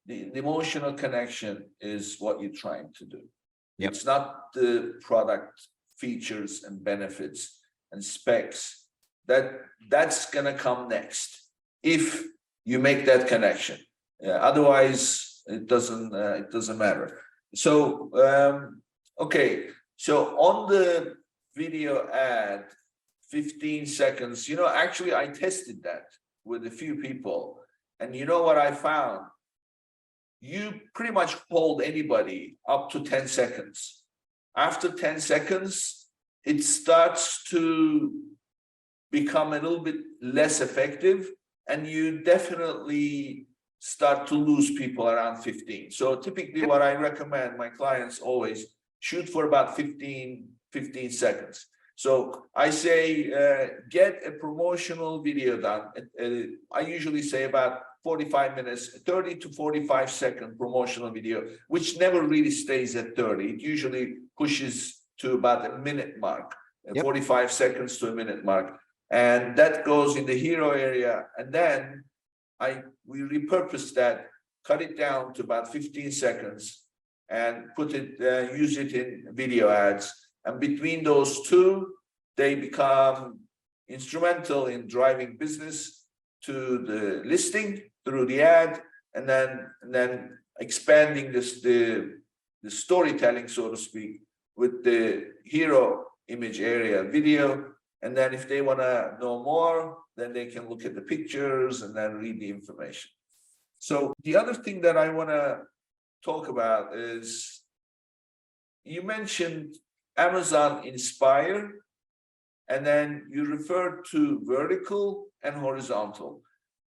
the emotional connection is what you're trying to do. Yep. It's not the product features and benefits and specs. That's gonna come next if you make that connection. Otherwise, it doesn't matter. So okay. So on the video ad, 15 seconds, actually I tested that with a few people, and you know what I found? You pretty much hold anybody up to 10 seconds. After 10 seconds, it starts to become a little bit less effective, and you definitely start to lose people around 15. So typically what I recommend my clients always shoot for about 15 seconds. So I say, get a promotional video done. I usually say about 45 minutes, 30 to 45 second promotional video, which never really stays at 30. It usually pushes to about a minute mark, 45 seconds to a minute mark. And that goes in the hero area. And then we repurpose that, cut it down to about 15 seconds and use it in video ads. And between those two, they become instrumental in driving business to the listing through the ad, and then expanding the storytelling, so to speak, with the hero image area video. And then if they want to know more, then they can look at the pictures and then read the information. So the other thing that I want to talk about is, you mentioned Amazon Inspire, and then you referred to vertical and horizontal.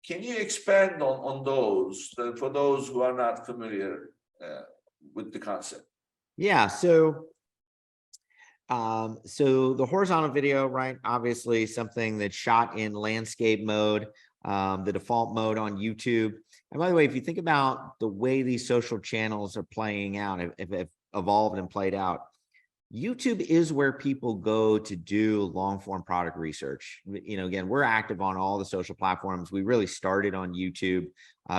Can you expand on those for those who are not familiar with the concept? Yeah. So the horizontal video, right? Obviously something that's shot in landscape mode, the default mode on YouTube. And by the way, if you think about the way these social channels are playing out, if evolved and played out, YouTube is where people go to do long form product research. Again, we're active on all the social platforms. We really started on YouTube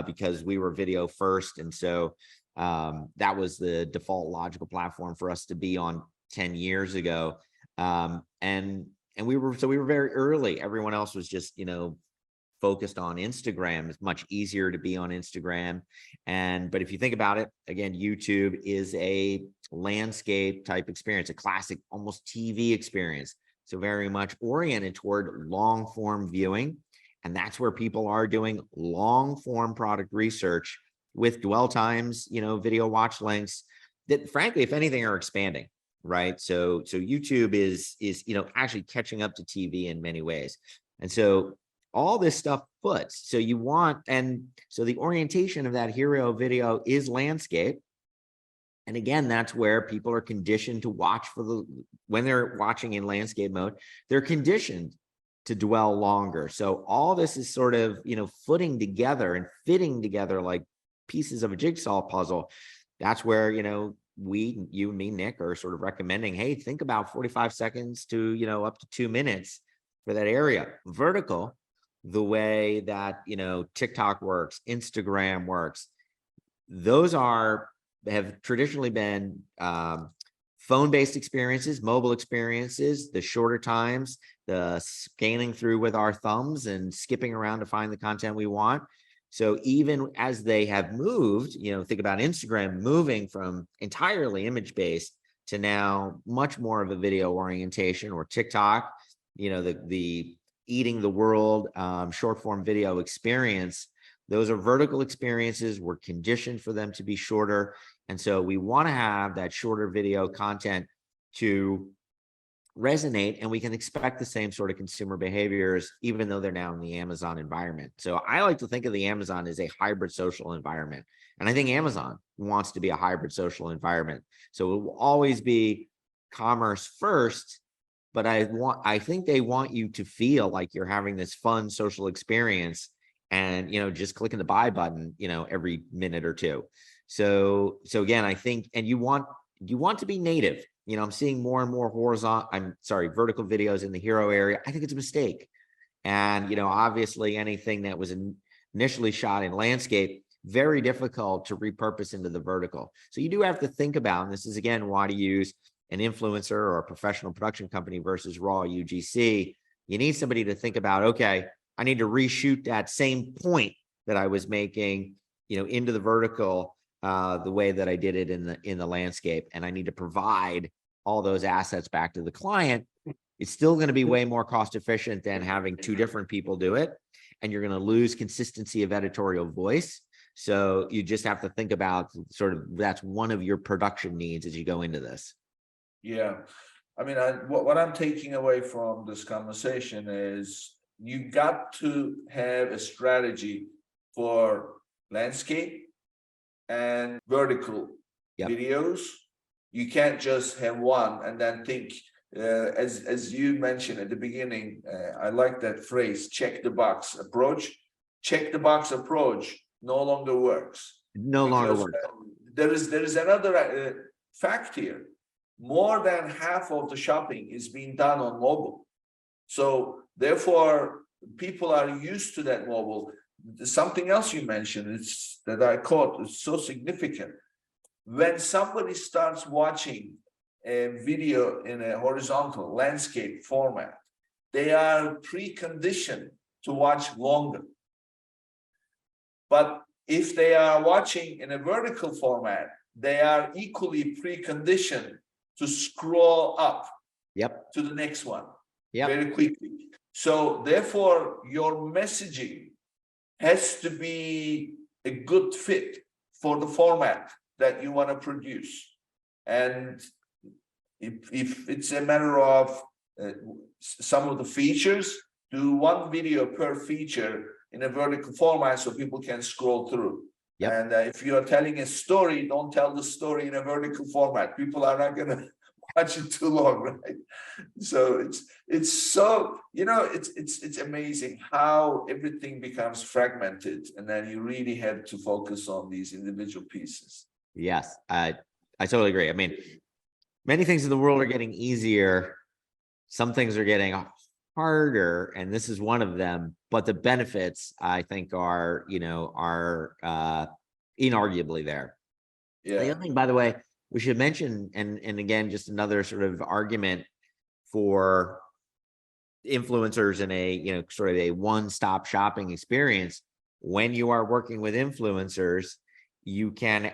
because we were video first. And so that was the default logical platform for us to be on 10 years ago. And we were very early. Everyone else was just, focused on Instagram. It's much easier to be on Instagram. But if you think about it, again, YouTube is a landscape type experience, a classic, almost TV experience. So very much oriented toward long form viewing. And that's where people are doing long form product research with dwell times, video watch lengths that frankly, if anything, are expanding, right? So YouTube is actually catching up to TV in many ways. And so all this stuff puts, so the orientation of that hero video is landscape. And again, that's where people are conditioned to watch when they're watching in landscape mode, they're conditioned to dwell longer. So all this is sort of, footing together and fitting together like pieces of a jigsaw puzzle. That's where, you and me, Nick, are sort of recommending, hey, think about 45 seconds to, up to 2 minutes for that area. Vertical, the way that, TikTok works, Instagram works, those have traditionally been phone-based experiences, mobile experiences, the shorter times, the scanning through with our thumbs and skipping around to find the content we want. So even as they have moved, think about Instagram moving from entirely image-based to now much more of a video orientation, or TikTok, the eating the world short form video experience. Those are vertical experiences. We're conditioned for them to be shorter. And so we want to have that shorter video content to resonate, and we can expect the same sort of consumer behaviors, even though they're now in the Amazon environment. So I like to think of the Amazon as a hybrid social environment. And I think Amazon wants to be a hybrid social environment. So it will always be commerce first, but I think they want you to feel like you're having this fun social experience and, just clicking the buy button, every minute or two. So again, I think, and you want to be native. I'm seeing more and more vertical videos in the hero area. I think it's a mistake. And, obviously anything that was initially shot in landscape, very difficult to repurpose into the vertical. So you do have to think about, and this is again, why to use an influencer or a professional production company versus raw UGC. You need somebody to think about, okay, I need to reshoot that same point that I was making, into the vertical, the way that I did it in the landscape. And I need to provide all those assets back to the client. It's still going to be way more cost efficient than having two different people do it. And you're going to lose consistency of editorial voice. So you just have to think about that's one of your production needs as you go into this. Yeah. I mean, what I'm taking away from this conversation is you got to have a strategy for landscape and vertical videos. You can't just have one and then think, as you mentioned at the beginning, I like that phrase, check the box approach. Check the box approach no longer works. No longer works. There is another fact here. More than half of the shopping is being done on mobile. So therefore, people are used to that mobile. Something else you mentioned that I caught is so significant. When somebody starts watching a video in a horizontal landscape format, they are preconditioned to watch longer. But if they are watching in a vertical format, they are equally preconditioned to scroll up to the next one very quickly. So therefore, your messaging has to be a good fit for the format that you want to produce. And if it's a matter of some of the features, do one video per feature in a vertical format so people can scroll through. And if you are telling a story, don't tell the story in a vertical format. People are not going to watch it too long, right? So it's so, it's amazing how everything becomes fragmented, and then you really have to focus on these individual pieces. Yes, I totally agree. I mean, many things in the world are getting easier. Some things are getting harder, and this is one of them. But the benefits, I think, are inarguably there. The other thing, by the way, we should mention, and again, just another sort of argument for influencers in a, you know, sort of a one-stop shopping experience. When you are working with influencers, you can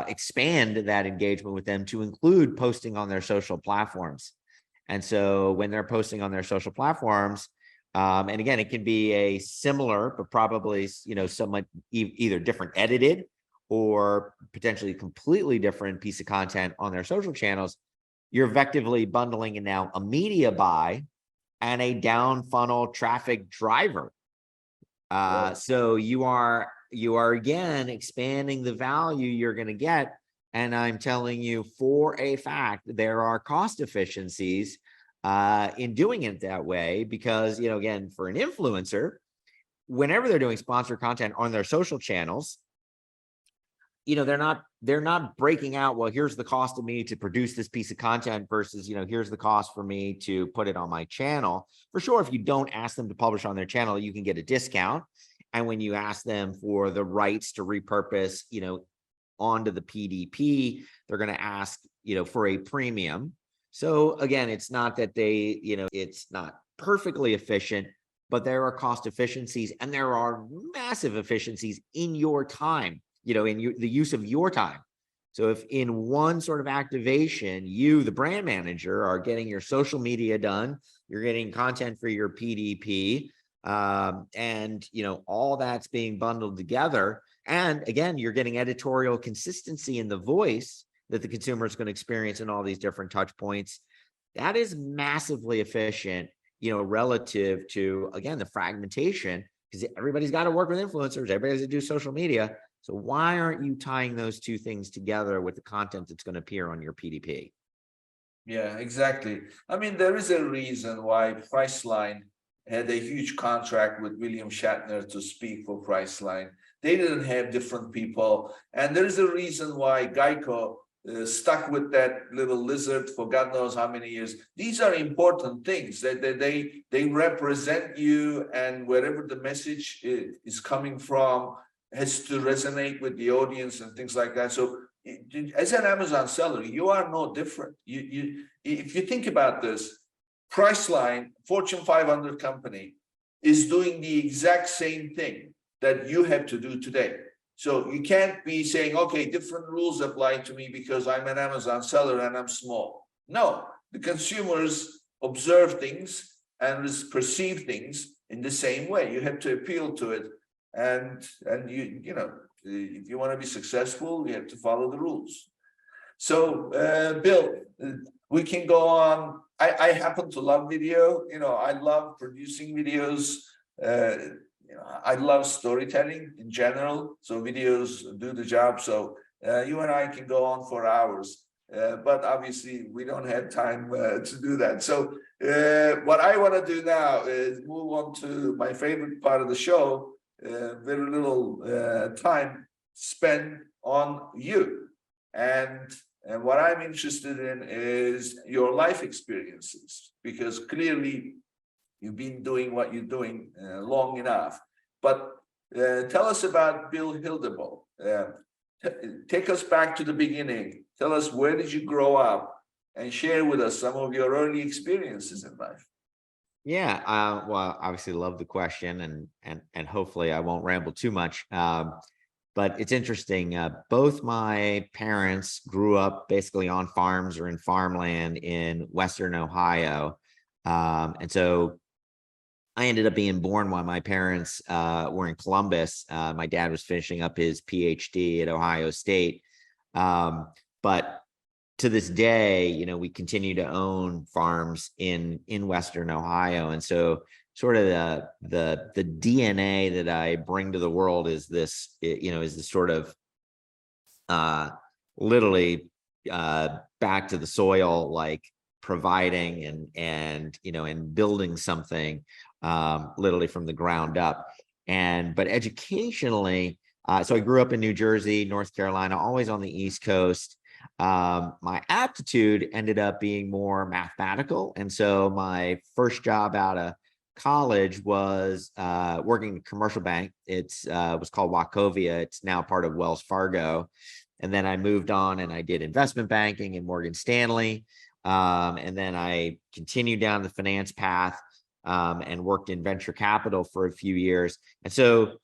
expand that engagement with them to include posting on their social platforms. And so when they're posting on their social platforms, and again, it can be a similar, but probably, you know, somewhat either different edited or potentially completely different piece of content on their social channels. You're effectively bundling in now a media buy and a down funnel traffic driver. So you are again expanding the value you're going to get. And I'm telling you for a fact, there are cost efficiencies in doing it that way, because, you know, again, for an influencer, whenever they're doing sponsored content on their social channels, you know, they're not breaking out, well, here's the cost of me to produce this piece of content versus, you know, here's the cost for me to put it on my channel. For sure, if you don't ask them to publish on their channel, you can get a discount. And when you ask them for the rights to repurpose, you know, onto the PDP, they're going to ask, you know, for a premium. So again, it's not that they, you know, it's not perfectly efficient, but there are cost efficiencies and there are massive efficiencies in your time, you know, in the use of your time. So if in one sort of activation, you, the brand manager, are getting your social media done, you're getting content for your PDP, and, you know, all that's being bundled together. And again, you're getting editorial consistency in the voice that the consumer is going to experience in all these different touch points. That is massively efficient, you know, relative to, again, the fragmentation, because everybody's got to work with influencers, everybody has to do social media. So why aren't you tying those two things together with the content that's going to appear on your PDP? Yeah, exactly. I mean, there is a reason why Priceline had a huge contract with William Shatner to speak for Priceline. They didn't have different people. And there is a reason why Geico stuck with that little lizard for God knows how many years. These are important things. They represent you, and wherever the message is coming from has to resonate with the audience and things like that. So as an Amazon seller, you are no different. If you think about this, Priceline, Fortune 500 company, is doing the exact same thing that you have to do today. So you can't be saying, okay, different rules apply to me because I'm an Amazon seller and I'm small. No, the consumers observe things and perceive things in the same way. You have to appeal to it. And you know, if you want to be successful, you have to follow the rules. So, Bill, we can go on. I happen to love video. You know, I love producing videos. You know, I love storytelling in general. So videos do the job. So you and I can go on for hours. But obviously, we don't have time to do that. So what I want to do now is move on to my favorite part of the show. Very little time spent on you. And what I'm interested in is your life experiences, because clearly you've been doing what you're doing long enough. But tell us about Bill Hildebolt. Take us back to the beginning. Tell us, where did you grow up, and share with us some of your early experiences in life. Yeah, well, obviously love the question, and hopefully I won't ramble too much. But it's interesting. Both my parents grew up basically on farms or in farmland in Western Ohio. And so I ended up being born while my parents were in Columbus. My dad was finishing up his PhD at Ohio State. But to this day, you know, we continue to own farms in Western Ohio. And so sort of the DNA that I bring to the world is this, you know, is this sort of literally back to the soil, like providing and you know, and building something literally from the ground up. But educationally, so I grew up in New Jersey, North Carolina, always on the East Coast. My aptitude ended up being more mathematical. And so my first job out of college was working in a commercial bank. It was called Wachovia. It's now part of Wells Fargo. And then I moved on and I did investment banking in Morgan Stanley. And then I continued down the finance path. and worked in venture capital for a few years. And so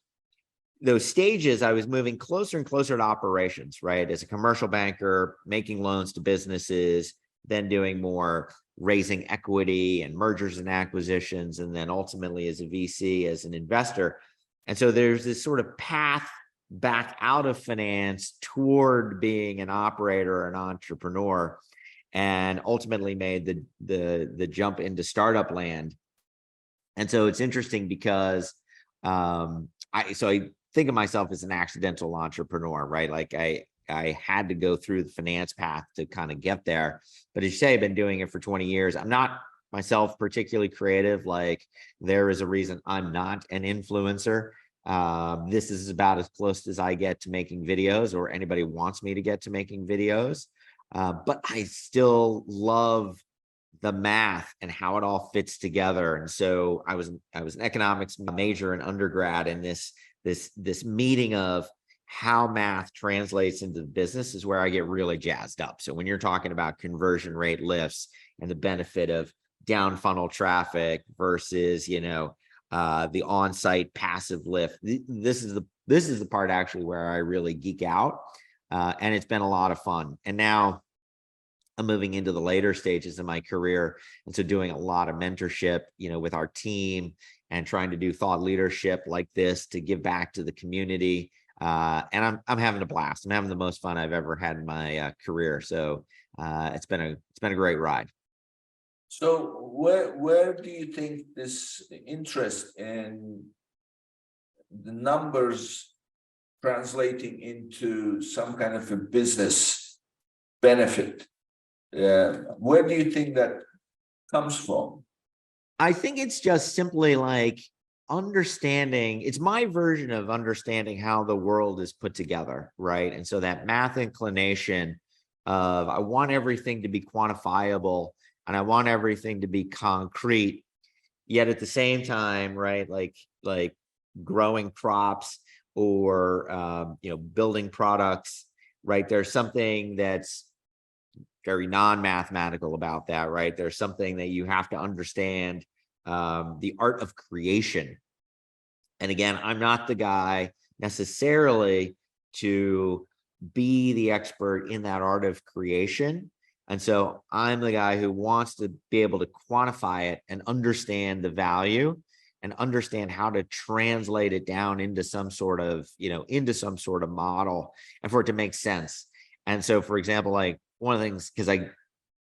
those stages, I was moving closer and closer to operations, right? As a commercial banker, making loans to businesses, then doing more raising equity and mergers and acquisitions, and then ultimately as a VC, as an investor. And so there's this sort of path back out of finance toward being an operator or an entrepreneur, and ultimately made the jump into startup land. And so it's interesting because I think of myself as an accidental entrepreneur, right? Like I had to go through the finance path to kind of get there. But as you say, I've been doing it for 20 years. I'm not myself particularly creative. Like there is a reason I'm not an influencer. This is about as close as I get to making videos, or anybody wants me to get to making videos. But I still love the math and how it all fits together. And so I was an economics major in undergrad, and this meeting of how math translates into the business is where I get really jazzed up. So when you're talking about conversion rate lifts and the benefit of down funnel traffic versus, the on-site passive lift, this is the part actually where I really geek out. And it's been a lot of fun. And now I'm moving into the later stages of my career. And so doing a lot of mentorship, with our team, and trying to do thought leadership like this to give back to the community. And I'm having a blast. I'm having the most fun I've ever had in my career. So it's been a great ride. So where do you think this interest in the numbers translating into some kind of a business benefit, where do you think that comes from? I think it's just simply like understanding. It's my version of understanding how the world is put together, right? And so that math inclination of I want everything to be quantifiable and I want everything to be concrete, yet at the same time, right? Like growing crops or building products, right? There's something that's very non-mathematical about that, right? There's something that you have to understand, the art of creation. And again, I'm not the guy necessarily to be the expert in that art of creation. And so I'm the guy who wants to be able to quantify it and understand the value and understand how to translate it down into some sort of, model, and for it to make sense. And so, for example, like one of the things, because I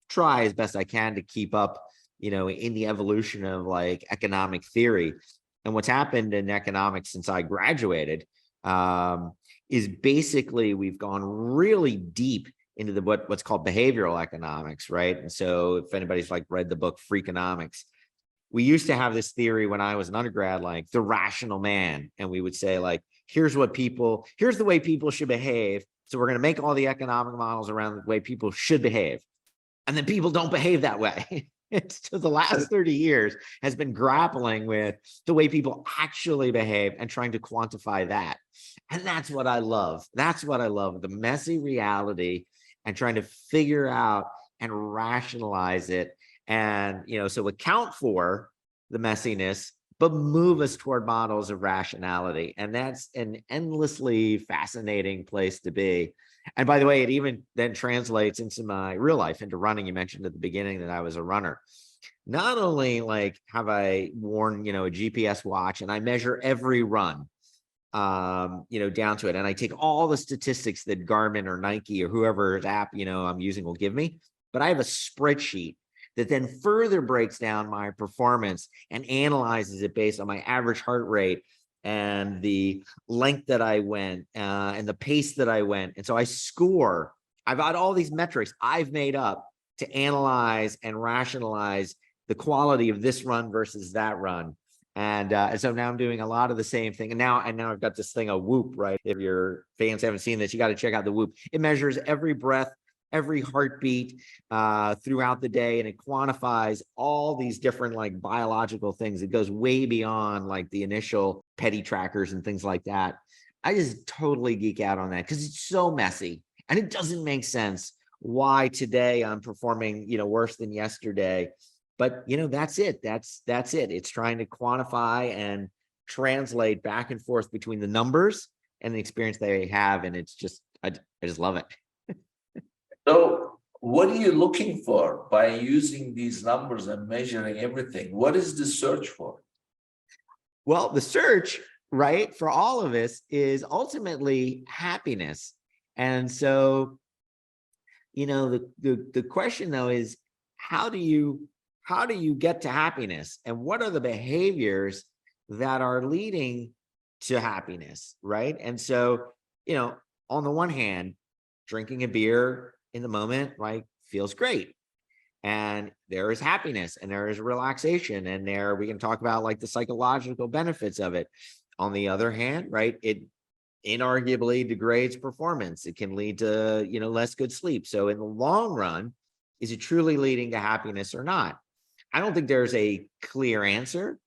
try as best I can to keep up, in the evolution of like economic theory. And what's happened in economics since I graduated is basically we've gone really deep into what's called behavioral economics, right? And so if anybody's like read the book Freakonomics, we used to have this theory when I was an undergrad, like the rational man. And we would say like, here's the way people should behave. So we're going to make all the economic models around the way people should behave. And then people don't behave that way. So the last 30 years has been grappling with the way people actually behave and trying to quantify that. And that's what I love. That's what I love, the messy reality and trying to figure out and rationalize it. And, so account for the messiness, but move us toward models of rationality. And that's an endlessly fascinating place to be. And by the way, it even then translates into my real life, into running. You mentioned at the beginning that I was a runner. Not only like have I worn, a GPS watch and I measure every run, down to it. And I take all the statistics that Garmin or Nike or whoever's app, I'm using will give me, but I have a spreadsheet that then further breaks down my performance and analyzes it based on my average heart rate and the length that I went and the pace that I went. And so I score. I've got all these metrics I've made up to analyze and rationalize the quality of this run versus that run. And so now I'm doing a lot of the same thing. And now I've got this thing, a Whoop, right? If your fans haven't seen this, you got to check out the Whoop. It measures every breath, every heartbeat throughout the day, and it quantifies all these different like biological things. It goes way beyond like the initial petty trackers and things like that. I just totally geek out on that because it's so messy and it doesn't make sense why today I'm performing, worse than yesterday. But that's it. That's it. It's trying to quantify and translate back and forth between the numbers and the experience they have. And it's just, I just love it. So what are you looking for by using these numbers and measuring everything? What is the search for? Well, the search, right, for all of us is ultimately happiness. And so, the question though is, how do you get to happiness, and what are the behaviors that are leading to happiness, right? And so, on the one hand, drinking a beer in the moment, right, feels great. And there is happiness and there is relaxation, and there we can talk about like the psychological benefits of it. On the other hand, right, it inarguably degrades performance. It can lead to, less good sleep. So in the long run, is it truly leading to happiness or not? I don't think there's a clear answer.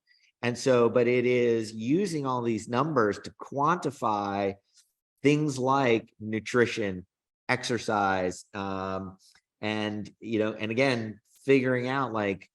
And so, but it is using all these numbers to quantify things like nutrition, exercise, and again, figuring out like,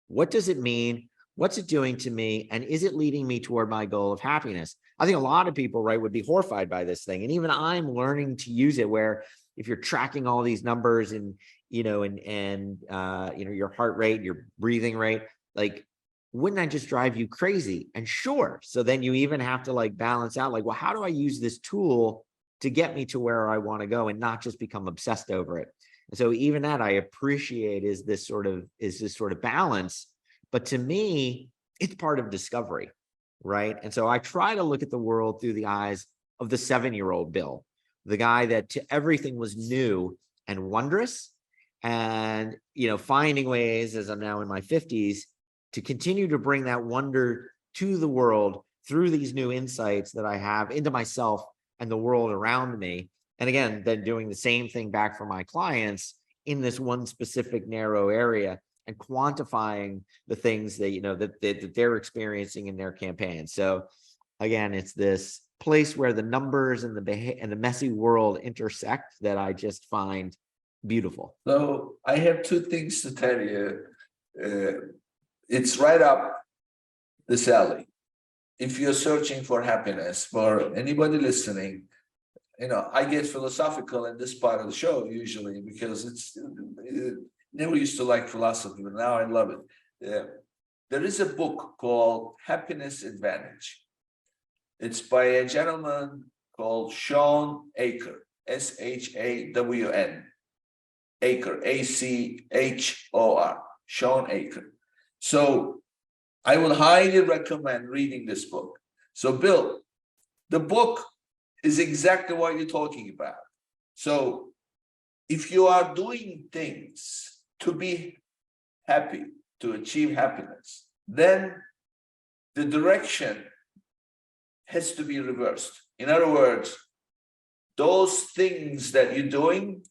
what does it mean? What's it doing to me? And is it leading me toward my goal of happiness? I think a lot of people, right, would be horrified by this thing. And even I'm learning to use it, where if you're tracking all these numbers and, your heart rate, your breathing rate, like, wouldn't that just drive you crazy? And sure. So then you even have to like balance out, like, well, how do I use this tool to get me to where I want to go and not just become obsessed over it? And so even that I appreciate is this sort of balance. But to me, it's part of discovery, right? And so I try to look at the world through the eyes of the 7-year-old Bill, the guy that to everything was new and wondrous, and finding ways, as I'm now in my 50s, to continue to bring that wonder to the world through these new insights that I have into myself and the world around me. And again, then doing the same thing back for my clients in this one specific narrow area, and quantifying the things that that they're experiencing in their campaign. So again, it's this place where the numbers and the messy world intersect that I just find beautiful. So I have two things to tell you. It's right up this alley. If you're searching for happiness, for anybody listening, I get philosophical in this part of the show usually because never used to like philosophy, but now I love it. There is a book called Happiness Advantage. It's by a gentleman called Sean Aker, S-H-A-W-N, Aker, A-C-H-O-R, Sean Aker. So I will highly recommend reading this book. So Bill, the book is exactly what you're talking about. So if you are doing things to be happy, to achieve happiness, then the direction has to be reversed. In other words, those things that you're doing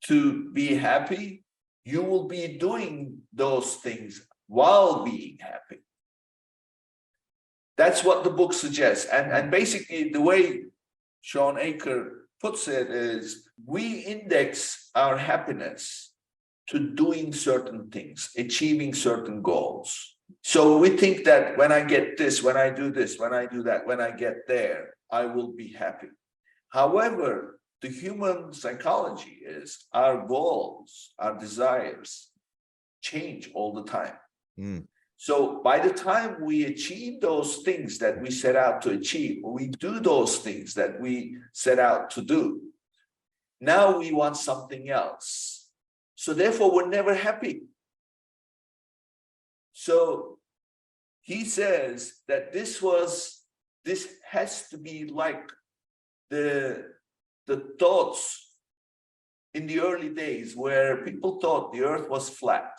to be happy, you will be doing those things while being happy. That's what the book suggests. And basically the way Sean Aker puts it is, we index our happiness to doing certain things, achieving certain goals. So we think that when I get this, when I do this, when I do that, when I get there, I will be happy. However, the human psychology is our goals, our desires change all the time. So by the time we achieve those things that we set out to achieve, or we do those things that we set out to do, now we want something else. So therefore, we're never happy. So he says that this has to be like the thoughts in the early days where people thought the earth was flat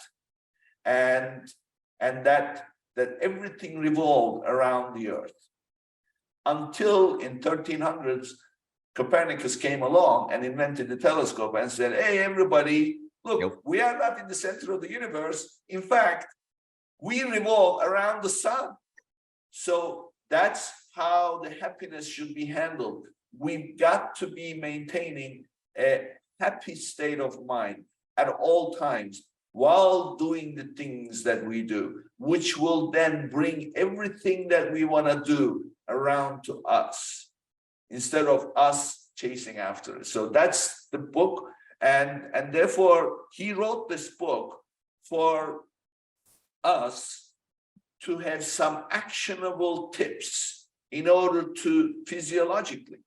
and that everything revolved around the earth, until in 1300s Copernicus came along and invented the telescope and said, hey everybody, look, we are not in the center of the universe. In fact, we revolve around the sun. So that's how the happiness should be handled. We've got to be maintaining a happy state of mind at all times. while doing the things that we do, which will then bring everything that we want to do around to us instead of us chasing after it. So that's the book. And therefore, he wrote this book for us to have some actionable tips in order to physiologically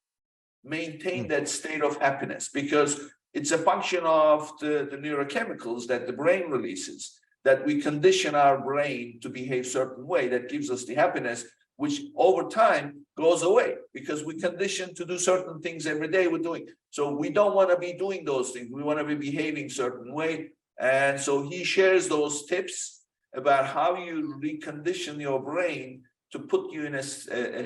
maintain that state of happiness, because it's a function of the neurochemicals that the brain releases, that we condition our brain to behave a certain way that gives us the happiness, which over time goes away because we condition to do certain things every day we're doing. So we don't want to be doing those things. We want to be behaving a certain way. And so he shares those tips about how you recondition your brain to put you in a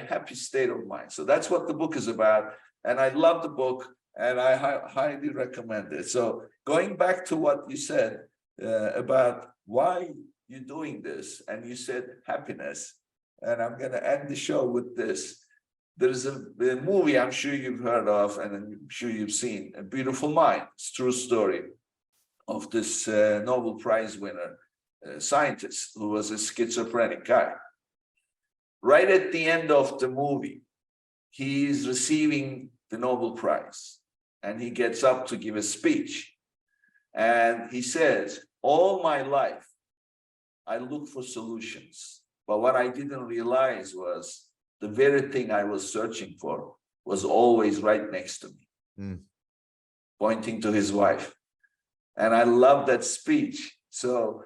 happy state of mind. So that's what the book is about. And I love the book and I highly recommend it. So going back to what you said about why you're doing this, and you said happiness, and I'm going to end the show with this. There's a movie I'm sure you've heard of, and I'm sure you've seen, A Beautiful Mind. It's a true story of this Nobel Prize winner, scientist who was a schizophrenic guy. Right at the end of the movie, he's receiving the Nobel Prize, and he gets up to give a speech. And he says, all my life, I look for solutions. But what I didn't realize was the very thing I was searching for was always right next to me, pointing to his wife. And I love that speech. So,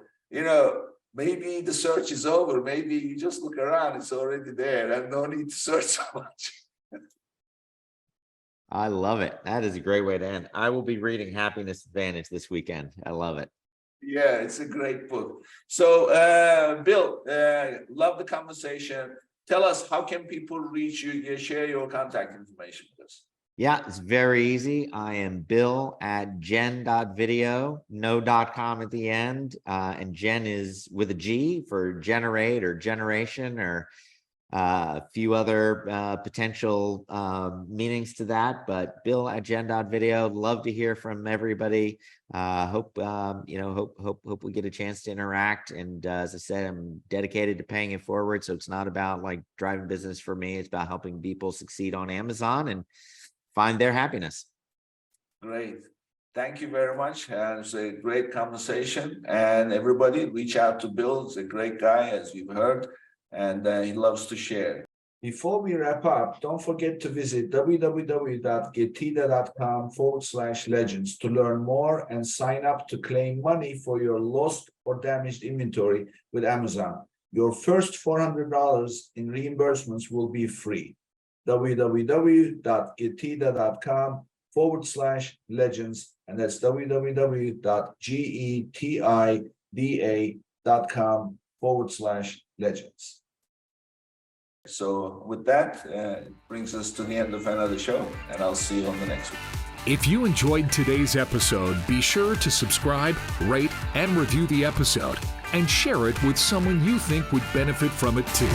maybe the search is over. Maybe you just look around, it's already there, and no need to search so much. I love it. That is a great way to end. I will be reading Happiness Advantage this weekend. I love it. Yeah, it's a great book. So, Bill, love the conversation. Tell us, how can people reach you? Share your contact information with us. Yeah, it's very easy. I am Bill at gen.video, no .com at the end. And Gen is with a G for generate or generation, or a few other potential meanings to that. But Bill at gen.video, love to hear from everybody. Hope we get a chance to interact. And as I said, I'm dedicated to paying it forward. So it's not about like driving business for me. It's about helping people succeed on Amazon and find their happiness. Great. Thank you very much. It's a great conversation. And everybody reach out to Bill. He's a great guy, as you've heard, and he loves to share. Before we wrap up, don't forget to visit www.getida.com/legends to learn more and sign up to claim money for your lost or damaged inventory with Amazon. Your first $400 in reimbursements will be free. www.getida.com/legends, and that's www.getida.com/legends. So with that, it brings us to the end of another show, and I'll see you on the next one. If you enjoyed today's episode, be sure to subscribe, rate, and review the episode, and share it with someone you think would benefit from it too.